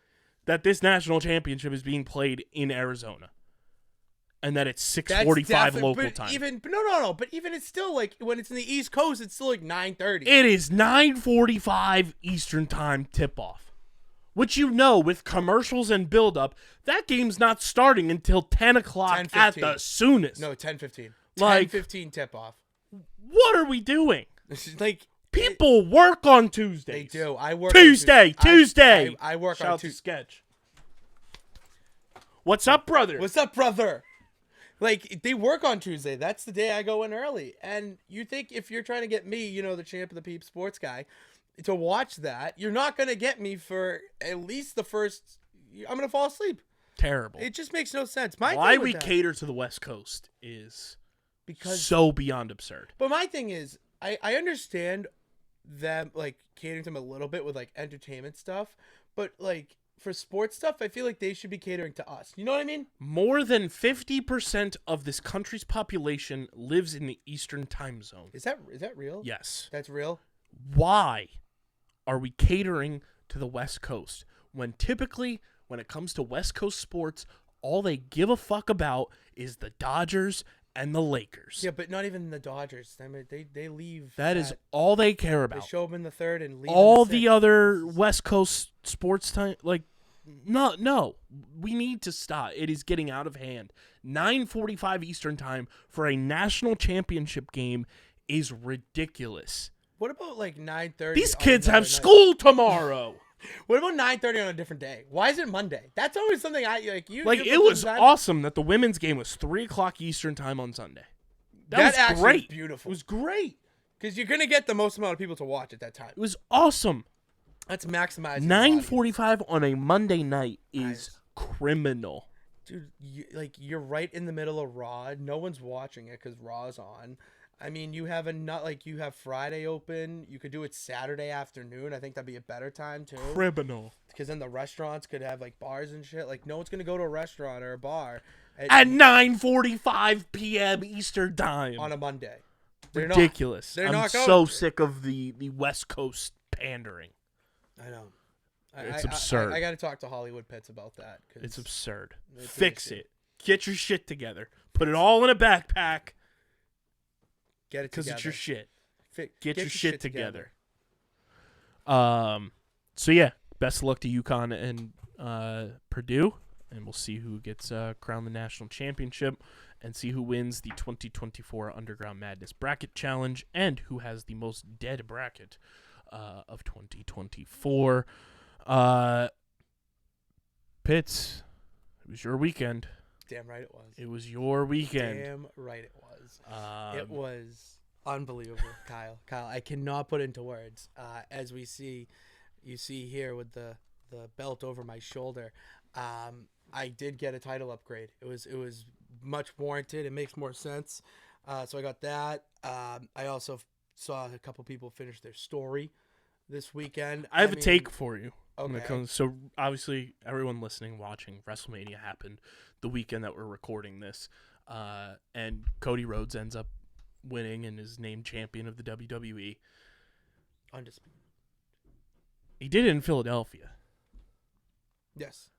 that this national championship is being played in Arizona, and that it's 6:45 local time. But even it's still like when it's in the East Coast, it's still like 9:30. It is 9:45 Eastern Time tip-off, which with commercials and build-up, that game's not starting until 10 o'clock at the soonest. No, 10:15. Like 10:15 tip off. What are we doing? Like People work on Tuesdays. they do. I work Tuesday. I work Shout on out to Tuesday. Sketch. What's up, brother? What's up, brother? Like, they work on Tuesday. That's the day I go in early. And you think if you're trying to get me, the champ of the peep sports guy, to watch that, you're not going to get me for at least the first... I'm going to fall asleep. Terrible. It just makes no sense. Why we cater to the West Coast is so beyond absurd. But my thing is, I understand them, like, catering to them a little bit with, like, entertainment stuff. But, like... For sports stuff, I feel like they should be catering to us. You know what I mean? More than 50% of this country's population lives in the Eastern time zone. Is that real? Yes. That's real? Why are we catering to the West Coast when typically, when it comes to West Coast sports, all they give a fuck about is the Dodgers and the Lakers? Yeah, but not even the Dodgers. I mean, they leave. That is all they care They about. show them in the third and leave. All in the other West Coast sports time, like, no, we need to stop. It is getting out of hand. 9:45 Eastern Time for a national championship game is ridiculous. What about like 9:30? These kids have school tomorrow. What about 9:30 on a different day? Why is it Monday? That's always something I like. It was awesome that the women's game was 3:00 Eastern Time on Sunday. That was great. Was beautiful. It was great because you're gonna get the most amount of people to watch at that time. It was awesome. That's maximizing. 9:45 on a Monday night is criminal. Dude, you're right in the middle of Raw. No one's watching it because Raw's on. I mean, you have you have Friday open. You could do it Saturday afternoon. I think that'd be a better time too. Criminal. Because then the restaurants could have like bars and shit. Like no one's gonna go to a restaurant or a bar at 9:45 p.m. Eastern Time on a Monday. Ridiculous. I'm so sick of the West Coast pandering. I know. It's absurd. I got to talk to Hollywood Pits about that. 'Cause it's absurd. it's Fix insane. it. Get your shit together. Put it all in a backpack. Get it together. Because it's your shit. Get your shit together. So yeah, best of luck to UConn and Purdue, and we'll see who gets crowned the national championship, and see who wins the 2024 Underground Madness Bracket Challenge, and who has the most dead bracket of 2024. Pitts, it was your weekend. Damn right it was. It was your weekend. Damn right it was. It was unbelievable, Kyle. Kyle, I cannot put into words. As you see here with the belt over my shoulder, I did get a title upgrade. It was much warranted. It makes more sense. So I got that. I also saw a couple people finish their story this weekend. I have a take for you. Okay. So obviously, everyone listening, watching, WrestleMania happened the weekend that we're recording this, and Cody Rhodes ends up winning and is named champion of the WWE. Undisputed. He did it in Philadelphia. Yes.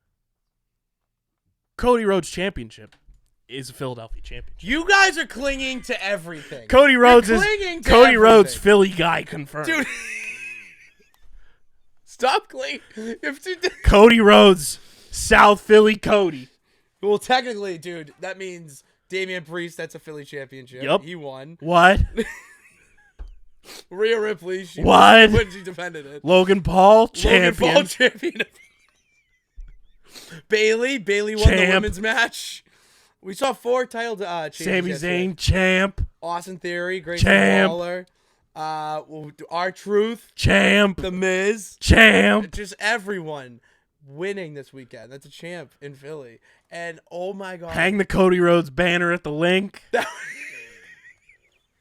Cody Rhodes championship is a Philadelphia championship. You guys are clinging to everything. Cody Rhodes is clinging to Cody Rhodes everything. Philly guy confirmed. Dude. Stop clinging. Cody Rhodes, South Philly Cody. Well, technically, dude, that means Damian Priest, that's a Philly championship. Yep. He won. What? Rhea Ripley, she What? when she defended it. Logan Paul champion. Logan Paul champion. Bailey won the women's match. We saw 4 title changes. Sami yesterday. Zayn champ. Austin Theory, Grayson Champ. Waller, R-Truth, Champ. The Miz, Champ. just everyone winning this weekend. That's a champ in Philly. And oh my god, Hang the Cody Rhodes banner at the link.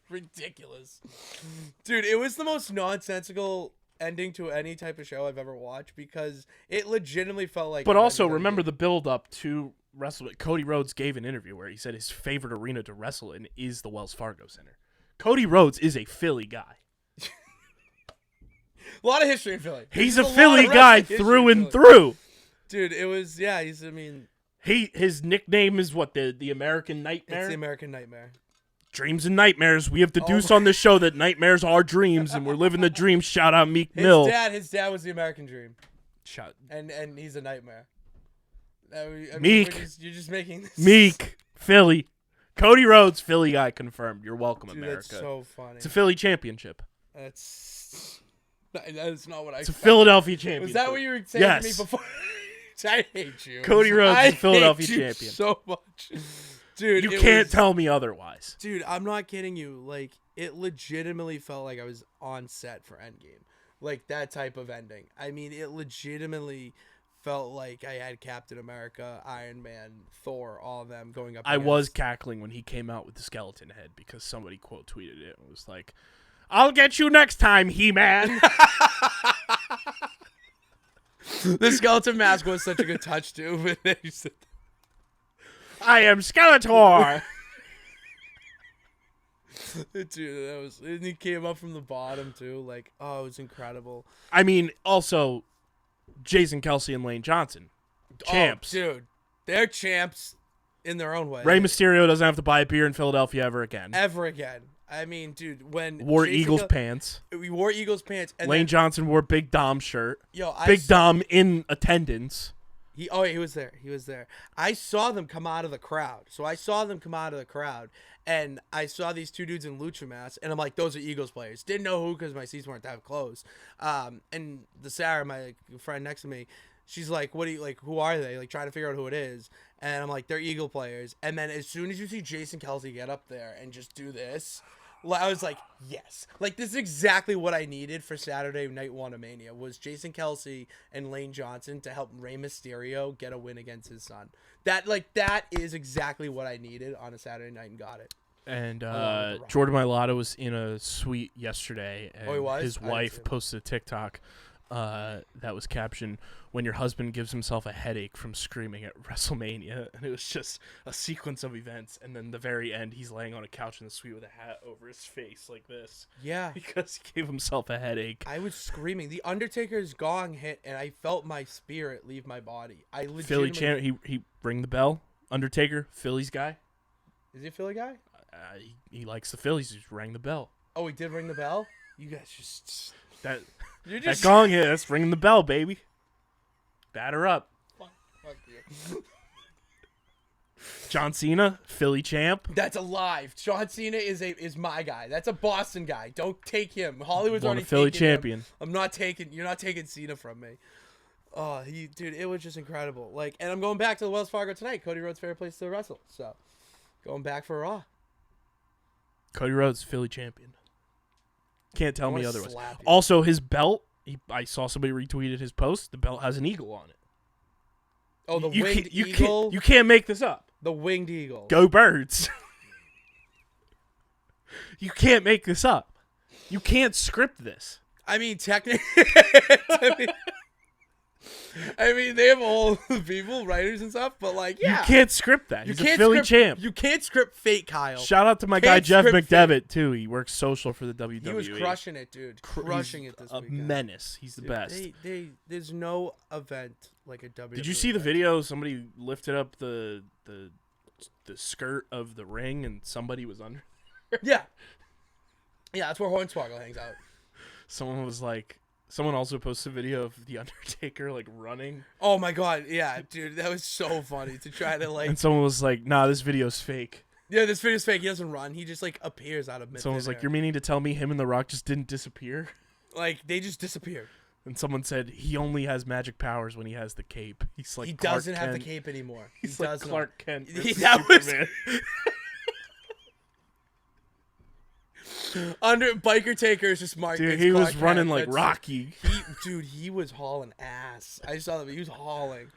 ridiculous, dude. It was the most nonsensical ending to any type of show I've ever watched, because it legitimately felt like. But also remember the build up to WrestleMania. Cody Rhodes gave an interview where he said his favorite arena to wrestle in is the Wells Fargo Center. Cody Rhodes is a Philly guy. A lot of history in Philly. He's There's a Philly guy history through in and Philly. through. Dude, it was he's His nickname is what, the American Nightmare? it's the American Nightmare. Dreams and nightmares. We have deduced on this show that nightmares are dreams, and we're living the dream. Shout out Meek Mill. His dad was the American Dream. Shout. And he's a nightmare. I mean, Meek. You're just making this. Meek. Philly. Cody Rhodes, Philly guy confirmed. You're welcome, Dude, America. that's so funny. It's a Philly championship. That's not what I. It's a Philadelphia championship. Was that what you were saying to me Yes. before? I hate you. Cody Rhodes I is Philadelphia hate you champion. so much. Dude, You it can't was- tell me otherwise. Dude, I'm not kidding you. Like, it legitimately felt like I was on set for Endgame. Like, that type of ending. I mean, it legitimately felt like I had Captain America, Iron Man, Thor, all of them going up I was against- cackling when he came out with the skeleton head because somebody quote tweeted it. It was like, "I'll get you next time, He-Man." The skeleton mask was such a good touch, too. I am Skeletor. Dude, that was... And he came up from the bottom, too. Like, oh, it was incredible. I mean, also, Jason Kelsey and Lane Johnson, champs. Oh, dude, they're champs in their own way. Rey Mysterio doesn't have to buy a beer in Philadelphia ever again. Ever again. I mean, dude, when... Wore Jason Eagles pants. We wore Eagles pants. And Lane then, Johnson wore Big Dom shirt. yo, Big Dom in attendance. He was there. He was there. I saw them come out of the crowd. So I saw them come out of the crowd, and I saw these 2 dudes in lucha masks, and I'm like, those are Eagles players. Didn't know who because my seats weren't that close. And the Sarah, my friend next to me, she's like, "What do you like? Who are they?" Like trying to figure out who it is. And I'm like, "They're Eagle players." And then as soon as you see Jason Kelsey get up there and just do this, I was like, yes. Like, this is exactly what I needed for Saturday Night WrestleMania, was Jason Kelsey and Lane Johnson to help Rey Mysterio get a win against his son. That is exactly what I needed on a Saturday night, and got it. And Rock. Jordan Mailata was in a suite yesterday, and Oh, he was? his I didn't wife see that. posted a TikTok that was captioned, "When your husband gives himself a headache from screaming at WrestleMania," and it was just a sequence of events, and then the very end, he's laying on a couch in the suite with a hat over his face like this. Yeah. Because he gave himself a headache. I was screaming. The Undertaker's gong hit, and I felt my spirit leave my body. I legitimately... Philly champ. He ring the bell. Undertaker, Phillies guy. Is he a Philly guy? He likes the Phillies. He just rang the bell. Oh, he did ring the bell? You guys just... That You're that just... gong hit. That's ringing the bell, baby. Batter up. Fuck you. John Cena, Philly champ. That's alive. John Cena is my guy. That's a Boston guy. Don't take him. Hollywood's Won already a Philly taken him. champion. You're not taking Cena from me. Oh, dude, it was just incredible. Like, and I'm going back to the Wells Fargo tonight. Cody Rhodes' favorite place to wrestle. So, going back for Raw. Cody Rhodes, Philly champion. Can't tell me wanna otherwise. slap you. Also, his belt. I saw somebody retweeted his post. The belt has an eagle on it. Oh, the winged you eagle. You can't make this up. The winged eagle. Go Birds. You can't make this up. You can't script this. I mean, technically. I mean, they have all the people, writers and stuff, but like, yeah. You can't script that. You He's a can't Philly script, champ. You can't script fake Kyle. Shout out to my guy Can't Jeff script McDevitt too. He works social for the WWE. He was crushing it, dude. Crushing it this a weekend. menace. He's the Dude, best. There's no event like a WWE. Did you see the event. video? Somebody lifted up the skirt of the ring and somebody was under. Yeah. Yeah, that's where Hornswoggle hangs out. Someone also posted a video of the Undertaker like running, Oh my god, yeah, dude, that was so funny to try to like. and someone was like, "Nah, this video's fake." Yeah, this video's fake. He doesn't run. He just like appears out of mid. Someone was like, "You're meaning to tell me him and The Rock just didn't disappear?" Like they just disappeared. And someone said he only has magic powers when he has the cape. He's like He Clark doesn't have the Kent. cape anymore. He's He like doesn't. Clark Kent. That was- Superman. Under Biker Taker is just marked. Dude, as he was Clark running Kent. like That's- Rocky. He was hauling ass. I saw that. He was hauling.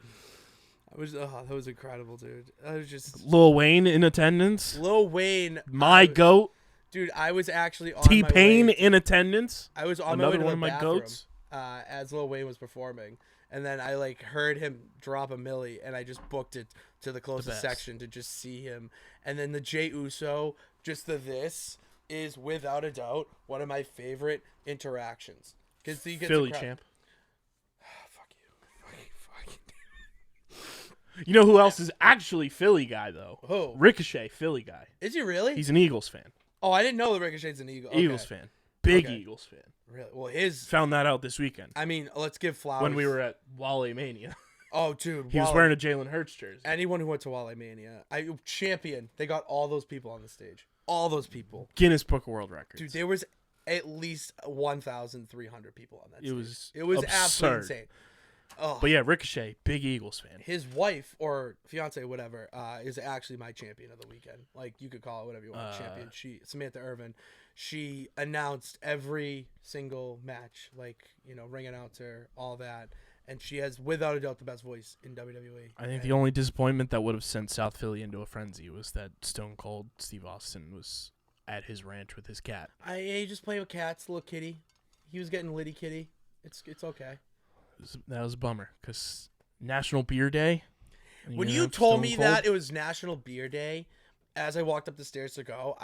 That was incredible, dude. I was just Lil Wayne in attendance. Lil Wayne. My goat. Dude, I was actually on T-Pain my way. in attendance. I was on Another my way to one the of my bathroom, goats. as Lil Wayne was performing, and then I like heard him drop a milli, and I just booked it to the closest best. section to just see him. And then the Jey Uso, just this is without a doubt one of my favorite interactions because he gets Philly the crowd. champ. Fuck you. You know who else is actually Philly guy though? Who? Ricochet, Philly guy. Is he really? He's an Eagles fan. Oh, I didn't know that Ricochet's an Eagle. Okay. Eagles fan. Big Okay. Eagles fan. Really? Well, his. Found that out this weekend I mean, let's give flowers. when we were at Wale Mania. Oh, dude. He was Wale- wearing a Jalen Hurts jersey. Anyone who went to Wale Mania, champion. They got all those people on the stage. All those people. Guinness Book of World Records. Dude, there was at least 1,300 people on that stage. It was was absolutely absurd. insane. Oh, But yeah, Ricochet, big Eagles fan. his wife or fiance, whatever, is actually my champion of the weekend. Like, you could call it whatever you want. Champion. Samantha Irvin. She announced every single match, like, ring announcer, all that. And she has, without a doubt, the best voice in WWE. I think the only disappointment that would have sent South Philly into a frenzy was that Stone Cold Steve Austin was at his ranch with his cat. He just playing with cats, little kitty. He was getting litty kitty. It's okay. That was a bummer because National Beer Day. When you told me that it was National Beer Day, as I walked up the stairs to go,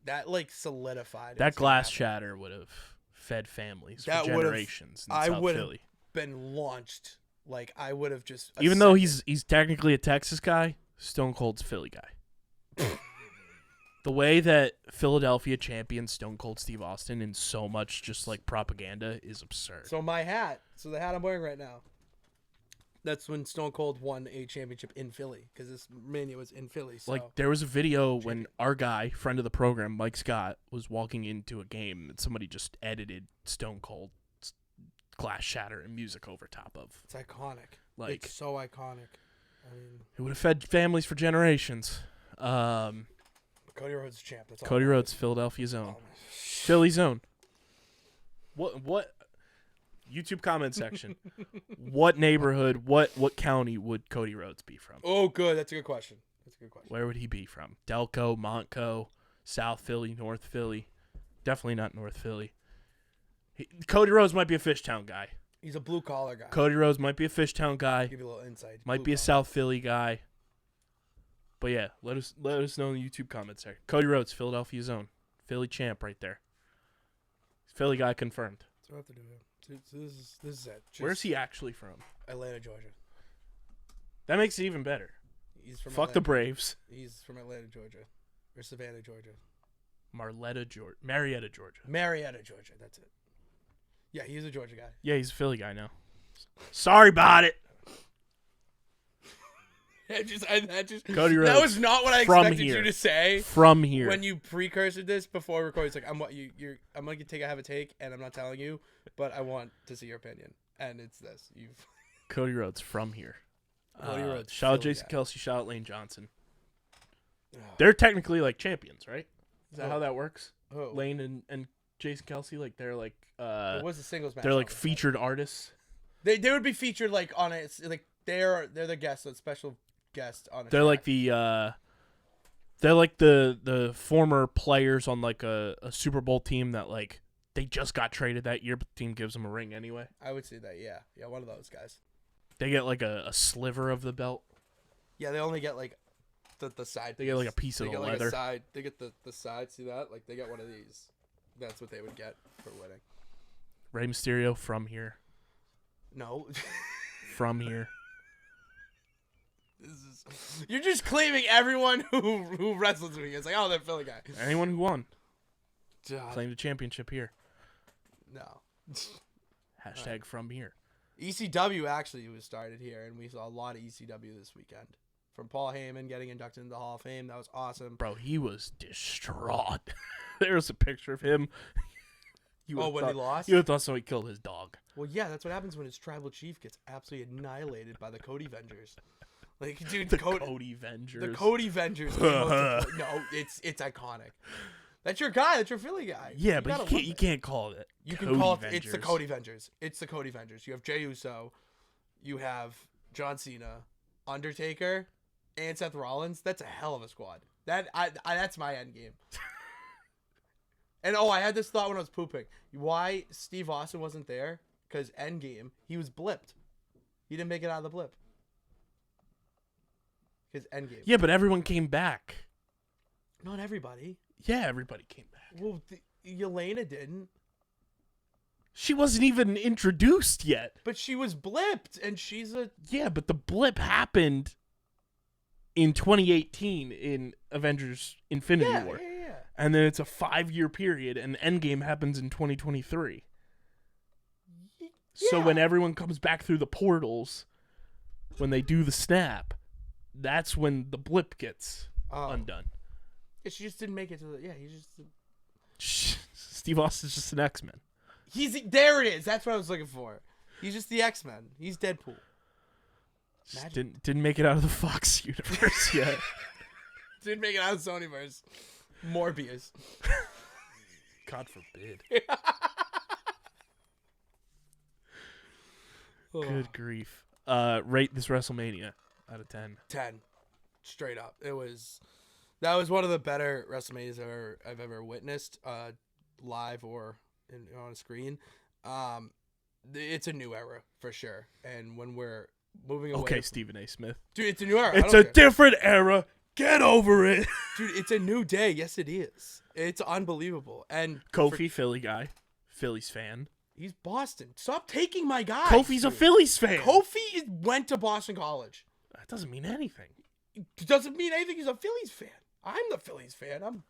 that like solidified. it that was gonna glass happen. shatter would have fed families That for would've- generations in I South would've Philly. Been launched. Like I would have just. Even though ascended. he's technically a Texas guy, Stone Cold's Philly guy. The way that Philadelphia champions Stone Cold Steve Austin in so much just like propaganda is absurd. So my hat. So the hat I'm wearing right now. That's when Stone Cold won a championship in Philly because this Mania was in Philly. So. Like there was a video when our guy, friend of the program, Mike Scott, was walking into a game and somebody just edited Stone Cold glass shatter and music over top of. It's iconic. Like It's so iconic. I mean, it would have fed families for generations. Cody Rhodes is champ. That's all Cody that Rhodes, matters. Philadelphia zone, Oh, Philly zone. What? YouTube comment section. What neighborhood? What county would Cody Rhodes be from? Oh, good. That's a good question. Where would he be from? Delco, Montco, South Philly, North Philly? Definitely not North Philly. Cody Rhodes might be a Fishtown guy. He's a blue collar guy. Cody Rhodes might be a Fishtown guy. Give you a little insight. Might be a South Philly guy. But yeah, let us know in the YouTube comments there. Cody Rhodes, Philadelphia's own. Philly champ right there. Philly guy confirmed. That's what I have to do. So this is it. Where's he actually from? Atlanta, Georgia. That makes it even better. He's from Fuck Atlanta. the Braves. He's from Atlanta, Georgia. Or Savannah, Georgia. Marietta, Georgia. Marietta, Georgia. That's it. Yeah, he's a Georgia guy. Yeah, he's a Philly guy now. Sorry about it. Cody Rhodes. That was not what I expected you to say. From here. When you precursed this before recording, it's like I'm gonna have a take, and I'm not telling you, but I want to see your opinion, and it's this. Cody Rhodes from here. Cody Rhodes. Shout out Jason Kelsey. Shout out Lane Johnson. They're technically like champions, right? Is that how that works? Lane and Jason Kelsey, like they're like it was a singles match. They're like featured artists. They would be featured like on it, like they're the guests, a special guest on. They're like the former players on like a Super Bowl team that like they just got traded that year, but the team gives them a ring anyway. I would say that, yeah, one of those guys. They get like a sliver of the belt. Yeah, they only get like the side. They get like a piece of the leather. Like a side. They get the side. See that? Like they get one of these. That's what they would get for winning. Rey Mysterio from here. No. From here. You're just claiming everyone who wrestles with me. It's like, oh, they're Philly guy. Anyone who won. God. Claimed a championship here. No. Hashtag from here. ECW actually was started here, and we saw a lot of ECW this weekend. From Paul Heyman getting inducted into the Hall of Fame. That was awesome. Bro, he was distraught. There's a picture of him. When he lost? You would have thought somebody killed his dog. Well, yeah, that's what happens when his tribal chief gets absolutely annihilated by the Cody Vengers. Like, dude, the Cody Vengers. The Cody Vengers. No, it's iconic. That's your guy. That's your Philly guy. Yeah, but you can't call it. You can call it. It's the Cody Vengers. It's the Cody Vengers. You have Jey Uso, you have John Cena, Undertaker, and Seth Rollins. That's a hell of a squad. That's my end game. And I had this thought when I was pooping. Why Steve Austin wasn't there? Because Endgame, he was blipped. He didn't make it out of the blip. Because Endgame. Yeah, but everyone came back. Not everybody. Yeah, everybody came back. Well, Yelena didn't. She wasn't even introduced yet. But she was blipped, and she's a... Yeah, but the blip happened in 2018 in Avengers Infinity War. Yeah. And then it's a 5-year period, and Endgame happens in 2023. Yeah. So when everyone comes back through the portals, when they do the snap, that's when the blip gets undone. Yeah, she just didn't make it to the... Yeah, he's just... Steve Austin's just an X-Men. There it is. That's what I was looking for. He's just the X-Men. He's Deadpool. Didn't make it out of the Fox universe yet. Didn't make it out of the Sonyverse. Morbius. God forbid. Good grief. Rate this WrestleMania out of 10. 10. Straight up. That was one of the better WrestleManias I've ever witnessed, live or on a screen. It's a new era for sure. And when we're moving away... Okay, Stephen A. Smith. Dude, it's a new era. It's a different era. Get over it. Dude, it's a new day. Yes, it is. It's unbelievable. And Kofi, Philly guy. Phillies fan. He's Boston. Stop taking my guy. Kofi's a Phillies fan. Kofi went to Boston College. That doesn't mean anything. It doesn't mean anything. He's a Phillies fan. I'm the Phillies fan.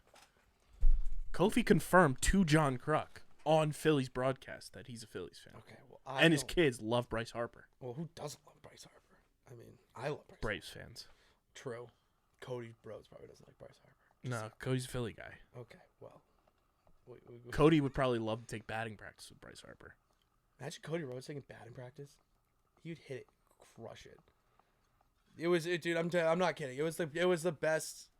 Kofi confirmed to John Kruk on Phillies broadcast that he's a Phillies fan. Okay, well, and his kids love Bryce Harper. Well, who doesn't love Bryce Harper? I mean, I love Bryce. Braves fans. True. Cody Rhodes probably doesn't like Bryce Harper. No, Cody's a Philly guy. Okay, well. Cody would probably love to take batting practice with Bryce Harper. Imagine Cody Rhodes taking batting practice. He'd hit it, crush it. Dude, I'm not kidding. It was the best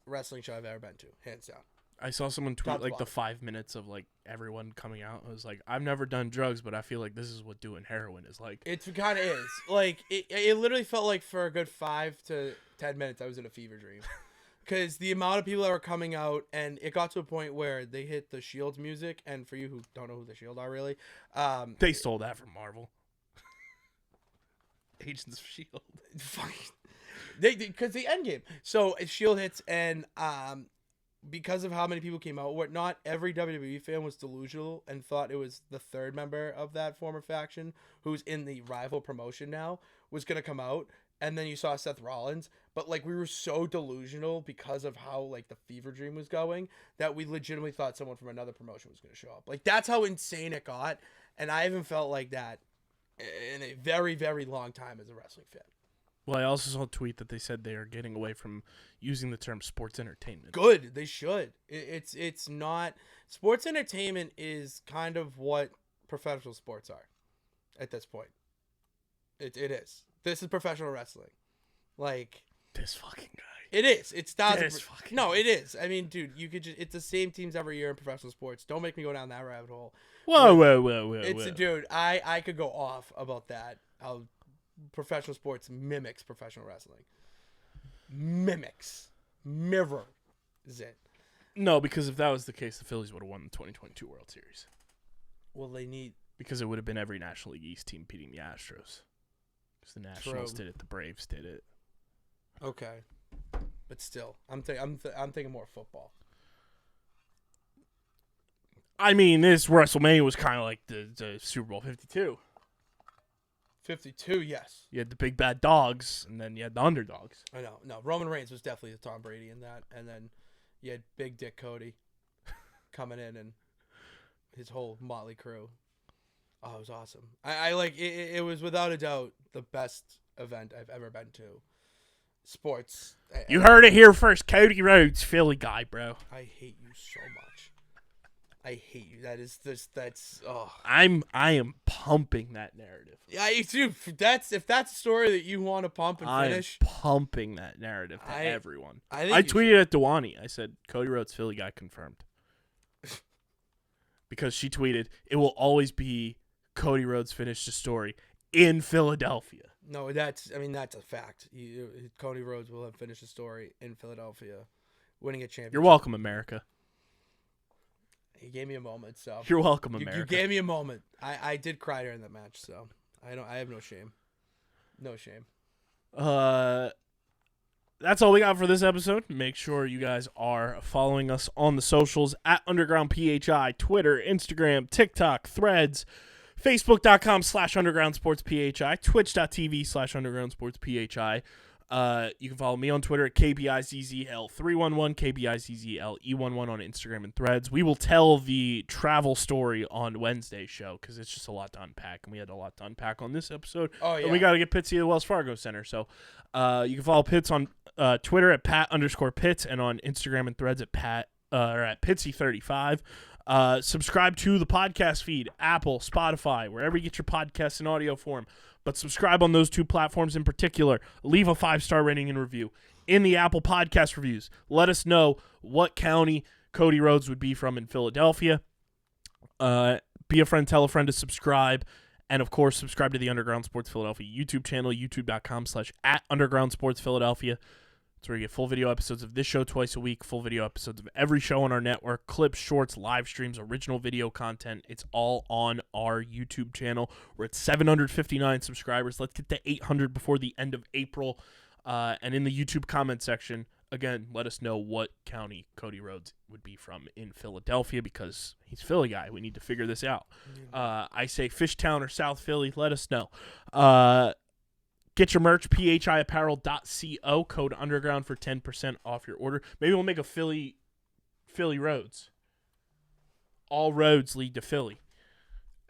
wrestling show I've ever been to, hands down. I saw someone tweet like the 5 minutes of like everyone coming out. I was like, I've never done drugs, but I feel like this is what doing heroin is like. It kind of is. Like it literally felt like for a good 5 to 10 minutes I was in a fever dream. Because the amount of people that were coming out, and it got to a point where they hit the Shield music. And for you who don't know who the Shield are, really, they stole that from Marvel. Agents of Shield. Because the end game. So Shield hits, and because of how many people came out, not every WWE fan was delusional and thought it was the third member of that former faction who's in the rival promotion now was gonna come out. And then you saw Seth Rollins, but like we were so delusional because of how like the fever dream was going that we legitimately thought someone from another promotion was going to show up. Like that's how insane it got, and I haven't felt like that in a very, very long time as a wrestling fan. Well, I also saw a tweet that they said they are getting away from using the term sports entertainment. Good, they should. It's not sports entertainment is kind of what professional sports are at this point. It is. This is professional wrestling. Like this fucking guy. It is. It's fucking no, it is. I mean, dude, you could it's the same teams every year in professional sports. Don't make me go down that rabbit hole. Whoa. It's dude, I could go off about that. How professional sports mimics professional wrestling. Mirrors it. No, because if that was the case, the Phillies would have won the 2022 World Series. Well, they need because it would have been every National League East team beating the Astros. Because the Nationals did it, the Braves did it. Okay, but still, I'm thinking more football. I mean, this WrestleMania was kind of like the Super Bowl 52. 52, yes. You had the big bad dogs, and then you had the underdogs. I know. No, Roman Reigns was definitely the Tom Brady in that, and then you had Big Dick Cody coming in and his whole motley crew. Oh, it was awesome. I like it. It was without a doubt the best event I've ever been to. Sports. You heard it here first. Cody Rhodes, Philly guy, bro. I hate you so much. I hate you. That's I am pumping that narrative. Yeah, dude. If that's a story that you want to pump and finish, I'm pumping that narrative to everyone. I tweeted at Dewani. I said Cody Rhodes, Philly guy confirmed. Because she tweeted, it will always be Cody Rhodes finished the story in Philadelphia. No, that's a fact. Cody Rhodes will have finished the story in Philadelphia, winning a championship. You're welcome, America. He gave me a moment, so you're welcome, America. You gave me a moment. I did cry during that match, so I have no shame. No shame. That's all we got for this episode. Make sure you guys are following us on the socials at Underground PHI, Twitter, Instagram, TikTok, Threads, Facebook.com/UndergroundSportsPHI, Twitch.tv/UndergroundSportsPHI. You can follow me on Twitter at KBIZZL311, KBIZZLE11 on Instagram and Threads. We will tell the travel story on Wednesday's show because it's just a lot to unpack, and we had a lot to unpack on this episode. Oh, yeah. And we got to get Pitsy at the Wells Fargo Center. So you can follow Pitts on Twitter at Pat_Pitts and on Instagram and Threads at Pitsy35. Subscribe to the podcast feed, Apple, Spotify, wherever you get your podcasts in audio form. But subscribe on those two platforms in particular. Leave a 5-star rating and review. In the Apple Podcast reviews, let us know what county Cody Rhodes would be from in Philadelphia. Be a friend, tell a friend to subscribe. And, of course, subscribe to the Underground Sports Philadelphia YouTube channel, youtube.com/@UndergroundSportsPhiladelphia. It's where you get full video episodes of this show twice a week, full video episodes of every show on our network, clips, shorts, live streams, original video content. It's all on our YouTube channel. We're at 759 subscribers. Let's get to 800 before the end of April. And in the YouTube comment section, again, let us know what county Cody Rhodes would be from in Philadelphia because he's a Philly guy. We need to figure this out. I say Fishtown or South Philly. Let us know. Get your merch, phiapparel.co, code underground for 10% off your order. Maybe we'll make a Philly Roads. All roads lead to Philly.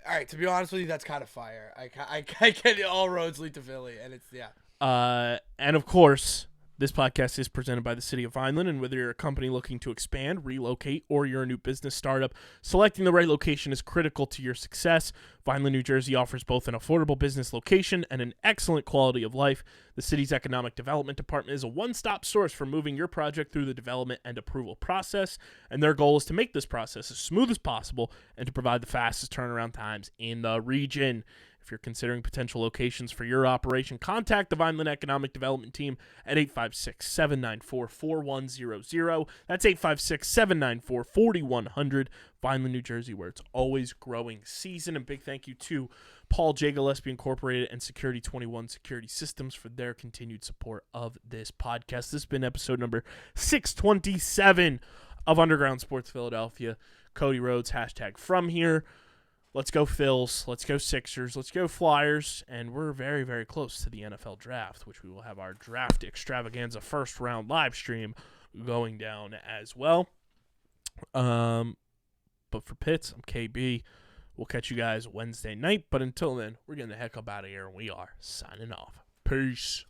All right, to be honest with you, that's kind of fire. I get all roads lead to Philly, and it's, yeah. And, of course, this podcast is presented by the City of Vineland, and whether you're a company looking to expand, relocate, or you're a new business startup, selecting the right location is critical to your success. Vineland, New Jersey offers both an affordable business location and an excellent quality of life. The city's Economic Development Department is a one-stop source for moving your project through the development and approval process, and their goal is to make this process as smooth as possible and to provide the fastest turnaround times in the region. If If you're considering potential locations for your operation, contact the Vineland Economic Development Team at 856-794-4100. That's 856-794-4100. Vineland, New Jersey, where it's always growing season. And big thank you to Paul J. Gillespie Incorporated and Security 21 Security Systems for their continued support of this podcast. This has been episode number 627 of Underground Sports Philadelphia. Cody Rhodes, #FromHere. Let's go Phils. Let's go Sixers. Let's go Flyers. And we're very, very close to the NFL draft, which we will have our draft extravaganza first round live stream going down as well. But for Pitts, I'm KB. We'll catch you guys Wednesday night. But until then, we're getting the heck up out of here, and we are signing off. Peace.